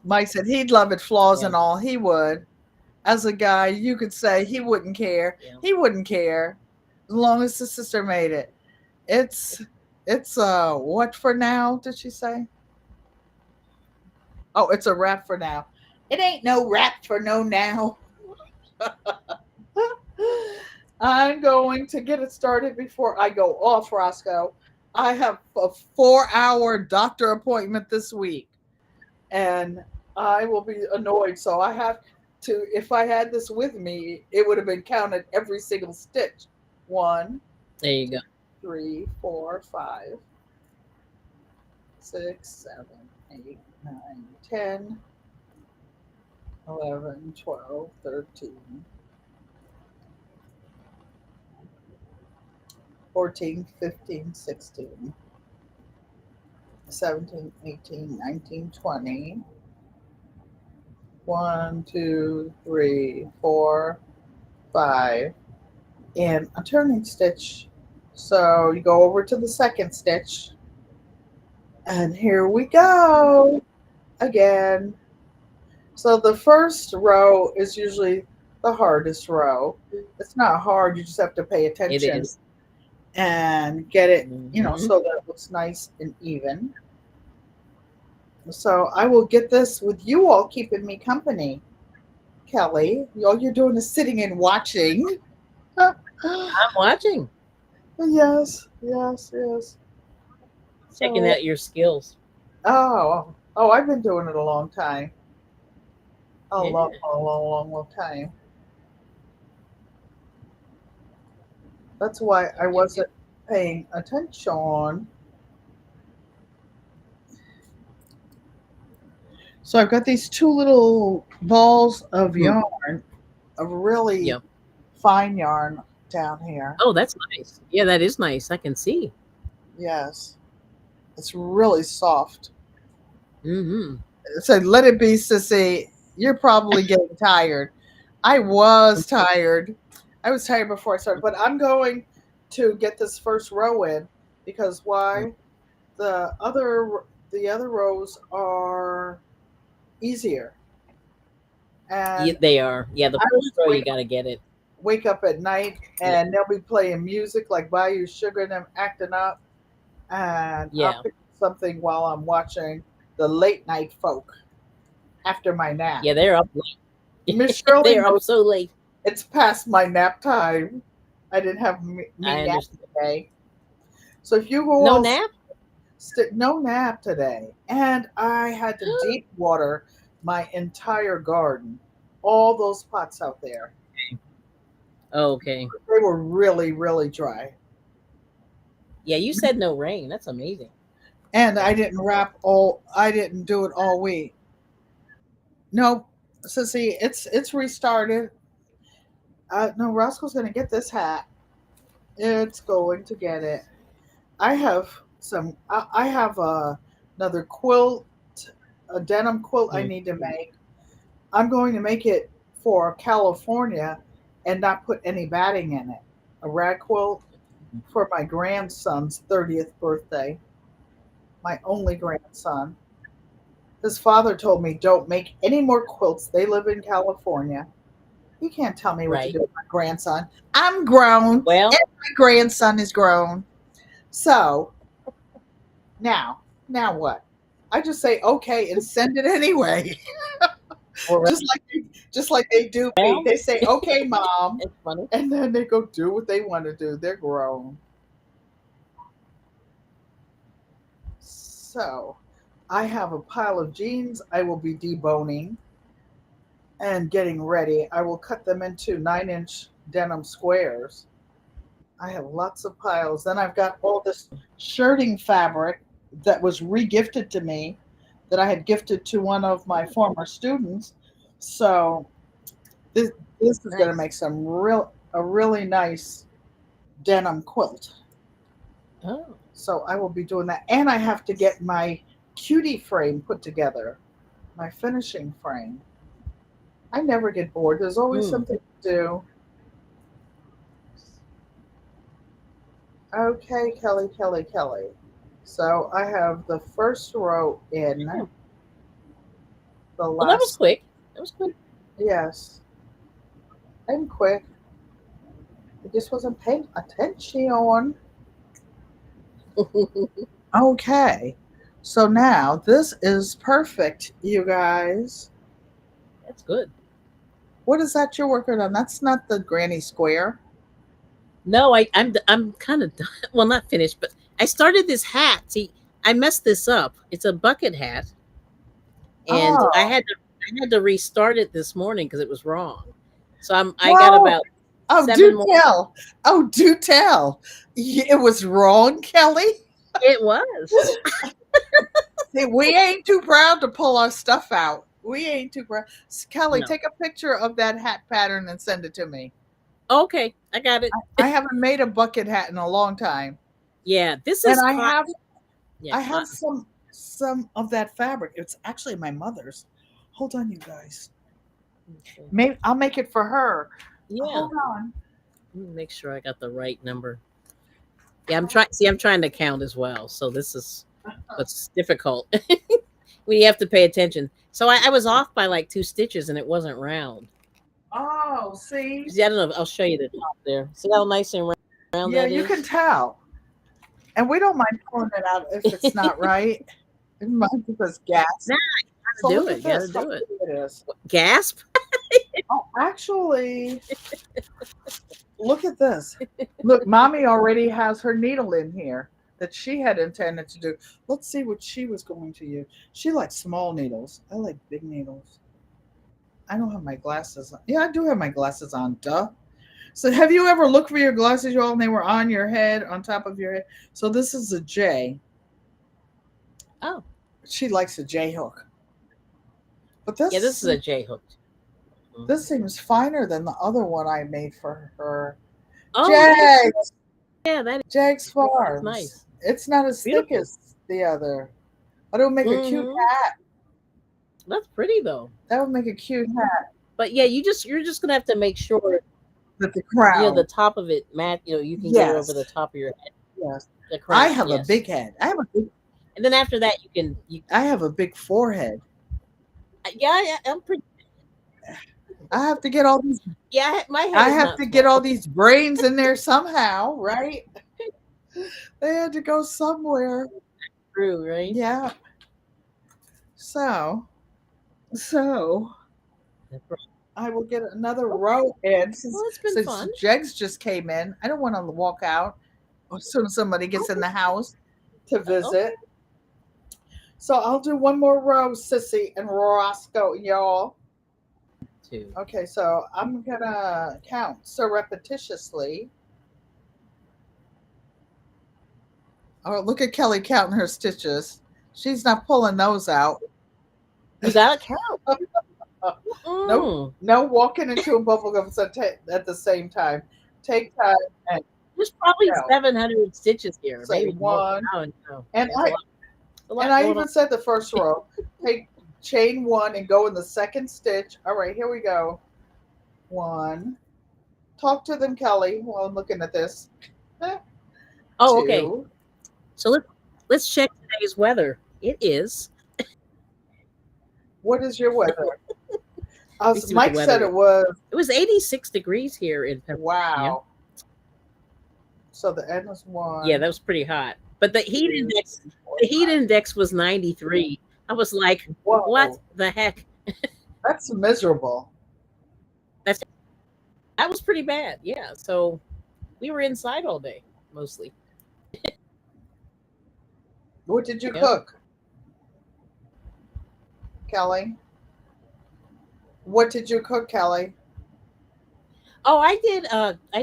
Mike said he'd love it, flaws Yeah. and all. He would. As a guy, you could say he wouldn't care. Yeah. He wouldn't care as long as the sister made it. It's what for now? Did she say? Oh, it's a wrap for now. It ain't no wrap for no now. I'm going to get it started before I go off, Roscoe. I have a 4-hour doctor appointment this week, and I will be annoyed. So I have to, if I had this with me, it would have been counted every single stitch. 1, There you go. 3, 4, 5, 6, 7, 8, 9, 10, 11, 12, 13, 14, 15, 16, 17, 18, 19, 20. 1, 2, 3, 4, 5, and a turning stitch. So you go over to the second stitch, and here we go again. So the first row is usually the hardest row. It's not hard, you just have to pay It attention is. and get it, Mhm. so that it looks nice and even. So I will get this with you all keeping me company. Kelly, all you're doing is sitting and watching. I'm watching, Yes, yes, yes. checking So, out your skills. I've been doing it a long time. A Yeah. long, long, long, long, long time. That's why I Yep, yep. wasn't paying attention. So I've got these two little balls of Hmm. yarn, of really Yep. fine yarn down here. Oh, that's nice. Yeah, that is nice. I can see. Yes, it's really soft. Mm-hmm. So let it be, sissy. You're probably getting tired. I was tired. I was tired before I started, but I'm going to get this first row in because why? The other rows are easier, Yeah, and they are. Yeah, the I first row wake you got to get it. wake up at night Yeah. and they'll be playing music like Bayou Sugar and them acting up, and I'll Yeah. pick something while I'm watching the late night folk after my nap. Yeah, they're up late. Miss Shirley They're up knows so late. it's past my nap time. I didn't have me I nap understand. today. So if you go No all nap? no nap today, and I had to deep water my entire garden, all those pots out there. Okay. They were really, really dry, Yeah, you said no rain. That's amazing. and Yeah. I didn't wrap all. I didn't do it all week. Nope. So see, it's restarted. No, Roscoe's gonna get this hat. It's going to get it. I have some. I have another quilt, a denim quilt I Mm. need to make. I'm going to make it for California and not put any batting in it. A rag quilt for my grandson's 30th birthday. My only grandson. His father told me don't make any more quilts. They live in California. You can't tell me what to Right. do with my grandson. I'm grown, and Well, my grandson is grown. So now what? I just say okay and send it anyway. all right. Just like they do me. Well, They say okay, mom, it's funny. and then they go do what they want to do. They're grown. So I have a pile of jeans I will be deboning and getting ready. I will cut them into 9-inch denim squares. I have lots of piles. Then I've got all this shirting fabric that was regifted to me that I had gifted to one of my former students. So this this is going to Nice. make a really nice denim quilt. Oh. So I will be doing that, and I have to get my cutie frame put together, my finishing frame. I never get bored. There's always Hmm. something to do. Okay, Kelly, Kelly, Kelly. So I have the first row in, Yeah. the Well, that was last, quick. That was quick. yes, I'm quick. I just wasn't paying attention. Okay, so now this is perfect, you guys. That's good. What is that you're working on? That's not the granny square. No, I'm kind of done. Well, not finished, but I started this hat. See, I messed this up. It's a bucket hat, and Oh, I had to restart it this morning because it was wrong. So I got whoa. about Oh, seven do more. tell. Oh, do tell. It was wrong, Kelly. It was. See, we ain't too proud to pull our stuff out. We ain't too proud. Kelly, No. take a picture of that hat pattern and send it to me. Okay, I got it. I haven't made a bucket hat in a long time, Yeah, this and is cotton. Yeah, I have cotton. some of that fabric. It's actually my mother's. Hold on, you guys. Okay. Maybe I'll make it for her. Yeah. Hold on. Let me make sure I got the right number. Yeah, I'm trying. See, I'm trying to count as well. So this is what's difficult. We have to pay attention. So I was off by like 2 stitches, and it wasn't round. Oh, see, See, I don't know. I'll show you the top there. See how nice and round yeah, that you can is. tell, and we don't mind pulling it out if it's not right. It might give us gas. Nah, So gotta do look it. at Gotta this. How do it. pretty it is. Gasp. Oh, actually, look at this. Look, mommy already has her needle in here that she had intended to do. Let's see what she was going to use. She likes small needles. I like big needles. I don't have my glasses on. Yeah, I do have my glasses on. Duh. So, have you ever looked for your glasses, y'all, and they were on your head, on top of your head? So, this is a J. Oh, She likes a J hook. But yeah. This is a J hook. this seems finer than the other one I made for her. Oh J. yeah, that Jags is Farms. nice. It's not as thick Beautiful. as the other. But it would make a cute Hmm. hat. That's pretty though. That would make a cute hat But yeah, you're just gonna have to make sure with the the crown. top of it, Matt. You can get it over the Yes. top of your head, Yes. the I crown. have a Yes, big head. and then after that, you can you. I have a big forehead. Yeah, yeah, I'm pretty. I have to get all these Yeah, my head I is have not to get small. all these brains in there somehow, right? They had to go somewhere. True, right? Yeah. So so That's right. I will get another Okay. row in Well, it's been since fun. Jegs just came in. I don't want to walk out as soon as somebody gets in Okay. the house to Okay. visit. So I'll do one more row, Sissy and Roscoe, y'all. Two. Okay, so I'm gonna count surreptitiously. Oh, look at Kelly counting her stitches. She's not pulling those out. You got to count. No, Mm. no walking into a bubble gum at the same time. Take time and There's probably count. 700 stitches here, Say maybe more. one, I don't know. and There's a and lot I going on. even said the first row. Take chain one and go in the second stitch. All right, here we go. One. Talk to them, Kelly, while I'm looking at this. Oh, okay. Two. So let's check today's weather. It is. What is your weather? Let me see what the Mike said weather is. it was. It was 86 degrees here in Pennsylvania. Wow. So the end was Yeah, one. that was pretty hot. But Two, three, four, the heat five. index was 93. I was like, what Whoa, the heck? that's miserable. That's that was pretty bad. Yeah. So we were inside all day mostly. What did you Yep. cook, Kelly? What did you cook, Kelly? Oh, I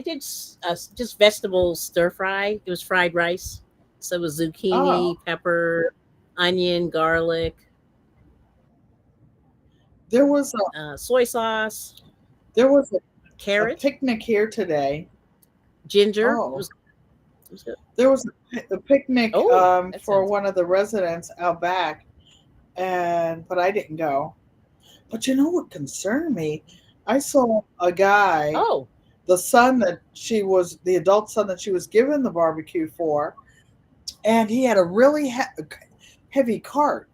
did just vegetable stir fry. It was fried rice. So it was zucchini, Oh, pepper, onion, garlic, there was soy sauce, there was a carrot, picnic here today. ginger. Oh, It was good. there was a picnic Oh, that for sounds one of the residents out back, and but I didn't go. But you know what concerned me? I saw a guy, oh, the son that she was, the adult son that she was given the barbecue for, and he had a really heavy cart.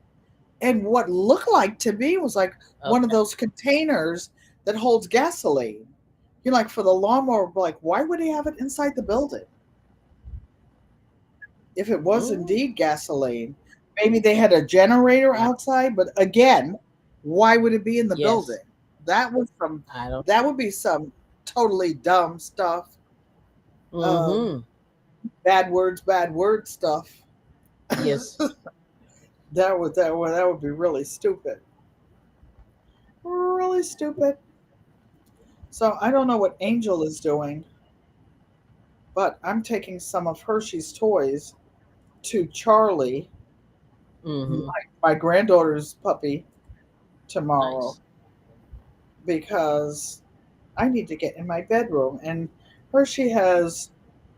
And what looked like to me was like one of okay. those containers that holds gasoline. You know, like for the lawnmower, like why would he have it inside the building? If it was Mm, indeed gasoline, maybe they had a generator I, outside, but again, why would it be in the yes, building? That was some I don't. that would be some totally dumb stuff. Um, Mm-hmm. bad word stuff. Yes. That would be really stupid. Really stupid. So I don't know what Angel is doing, but I'm taking some of Hershey's toys to Charlie, Mm-hmm. my granddaughter's puppy, tomorrow Nice. because I need to get in my bedroom. And Hershey has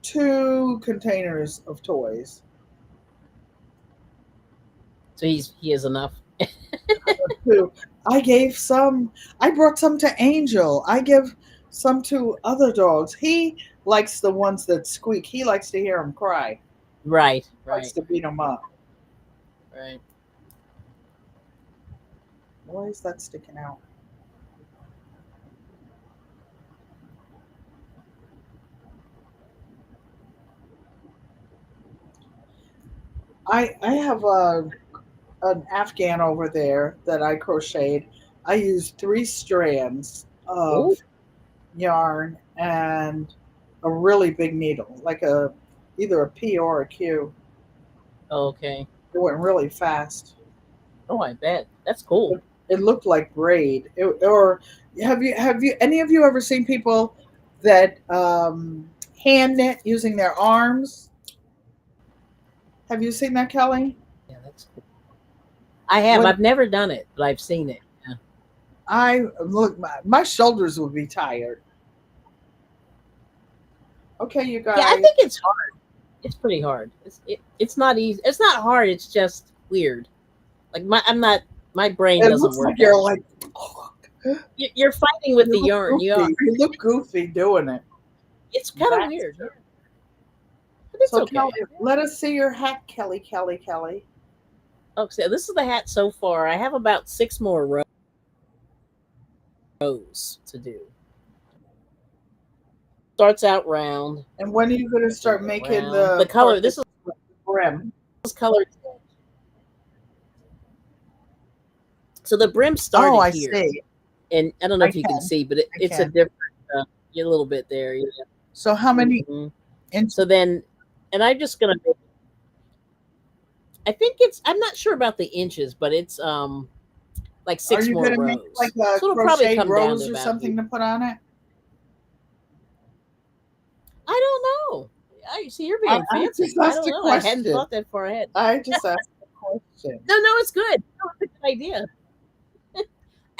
2 containers of toys. So he has enough. Two. I gave some. I brought some to Angel. I give some to other dogs. He likes the ones that squeak. He likes to hear them cry. Right. Likes Right. to beat them up. Right. Why is that sticking out? I have an Afghan over there that I crocheted. I used 3 strands of Oh. yarn and a really big needle, like a either a P or a Q. Okay. It went really fast. Oh, I bet that's cool. It looked like braid. Or have you any of you ever seen people that hand knit using their arms? Have you seen that, Kelly? Yeah, that's cool. I have. When I've never done it, but I've seen it. Yeah. I look, my shoulders would be tired. Okay, you Yeah, I guys. think it's hard. It's pretty hard. It's not easy. It's not hard. It's just weird. Like I'm not. My brain It doesn't looks work like that you're way. like, oh, You're fighting with you the look yarn. You are. goofy. You look goofy doing it. It's kind of That's weird. Yeah. true. But it's So Kelly, okay. let us see your hat, Kelly, Kelly, Kelly. Okay, so this is the hat so far. I have about 6 more rows to do. Starts out round. And when are you going to Do start the making round. The the color. part This that's brim? is colored. So the brim Oh, started I here, see. and I don't know I if you can can. see, but I it's a can. different. A little bit there. Yeah. So how many Mhm. inches So then, and I'm just gonna. I think it's. I'm not sure about the inches, but it's like are six you more going to make like rows. a So it'll probably crocheted come down to rose or about here. something to put on it? I don't know. I see you're being I just fancy. I asked don't a know. I hadn't question. thought that far ahead. I just asked a question. No, it's good. No, it's a good idea.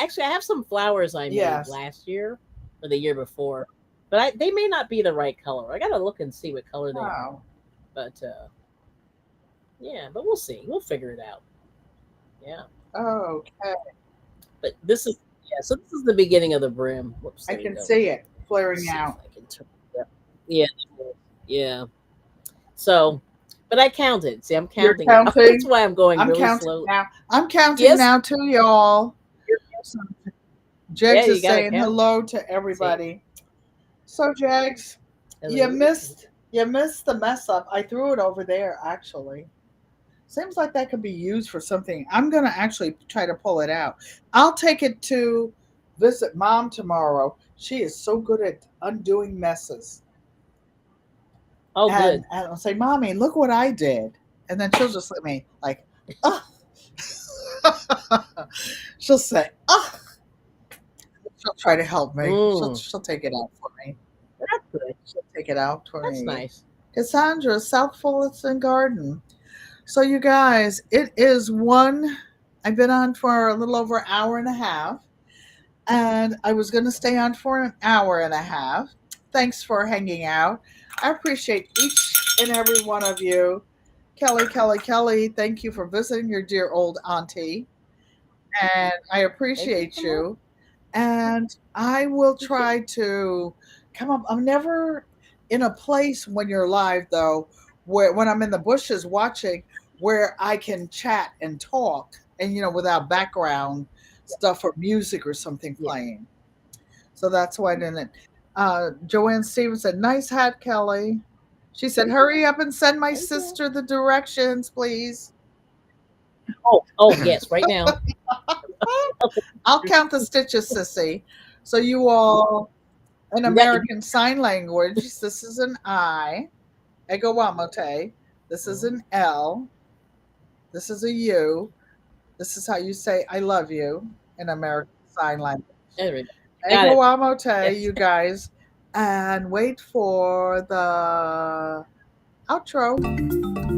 Actually, I have some flowers I made Yes. last year or the year before, but they may not be the right color. I gotta look and see what color they are. Wow. But yeah, but we'll see. We'll figure it out. Yeah. Okay. But this is yeah. So this is the beginning of the brim. Whoops. I There we can go. see it Let's flaring see if out. I can turn it up. Yeah. Yeah. So, but I counted. See, I'm You're counting it. That's counting. why I'm going I'm really counting slow. now. I'm counting Yes. now too, y'all. So Yeah, Jags you is gotta saying count. hello to See. everybody. So Jags, you Hello. missed the mess up. I threw it over there actually. Seems like that could be used for something. I'm gonna actually try to pull it out. I'll take it to visit mom tomorrow. She is so good at undoing messes. Oh, good. And I'll say, Mommy, look what I did. And then she'll just let me like, oh. She'll say, oh. She'll try to help me. She'll Mm, she'll take it out for me. that's good. She'll take it out for That's me. nice. Cassandra, South Fullerton Garden. So, you guys, it is one. I've been on for a little over an hour and a half, and I was going to stay on for an hour and a half. Thanks for hanging out. I appreciate each and every one of you. Kelly, Kelly, Kelly, thank you for visiting your dear old auntie. And I Thank you appreciate so much. you. And I will You too. try to come up. I'm never in a place when you're live, though, where when I'm in the bushes watching, where I can chat and talk and, without background stuff or music or something Yeah. playing. So that's why I didn't. Joanne Stevens said, "Nice hat, Kelly." She said, "Hurry up and send my Thank you. sister the directions, please." Oh, yes, right now. Okay. I'll count the stitches, sissy. So you all, in You got American Sign Language, this is an I, ego wamote. This is Mhm. an L. This is a U. This is how you say "I love you" in American Sign Language. There we go. I got Ego it. wamote, Yes. you guys, and wait for the outro.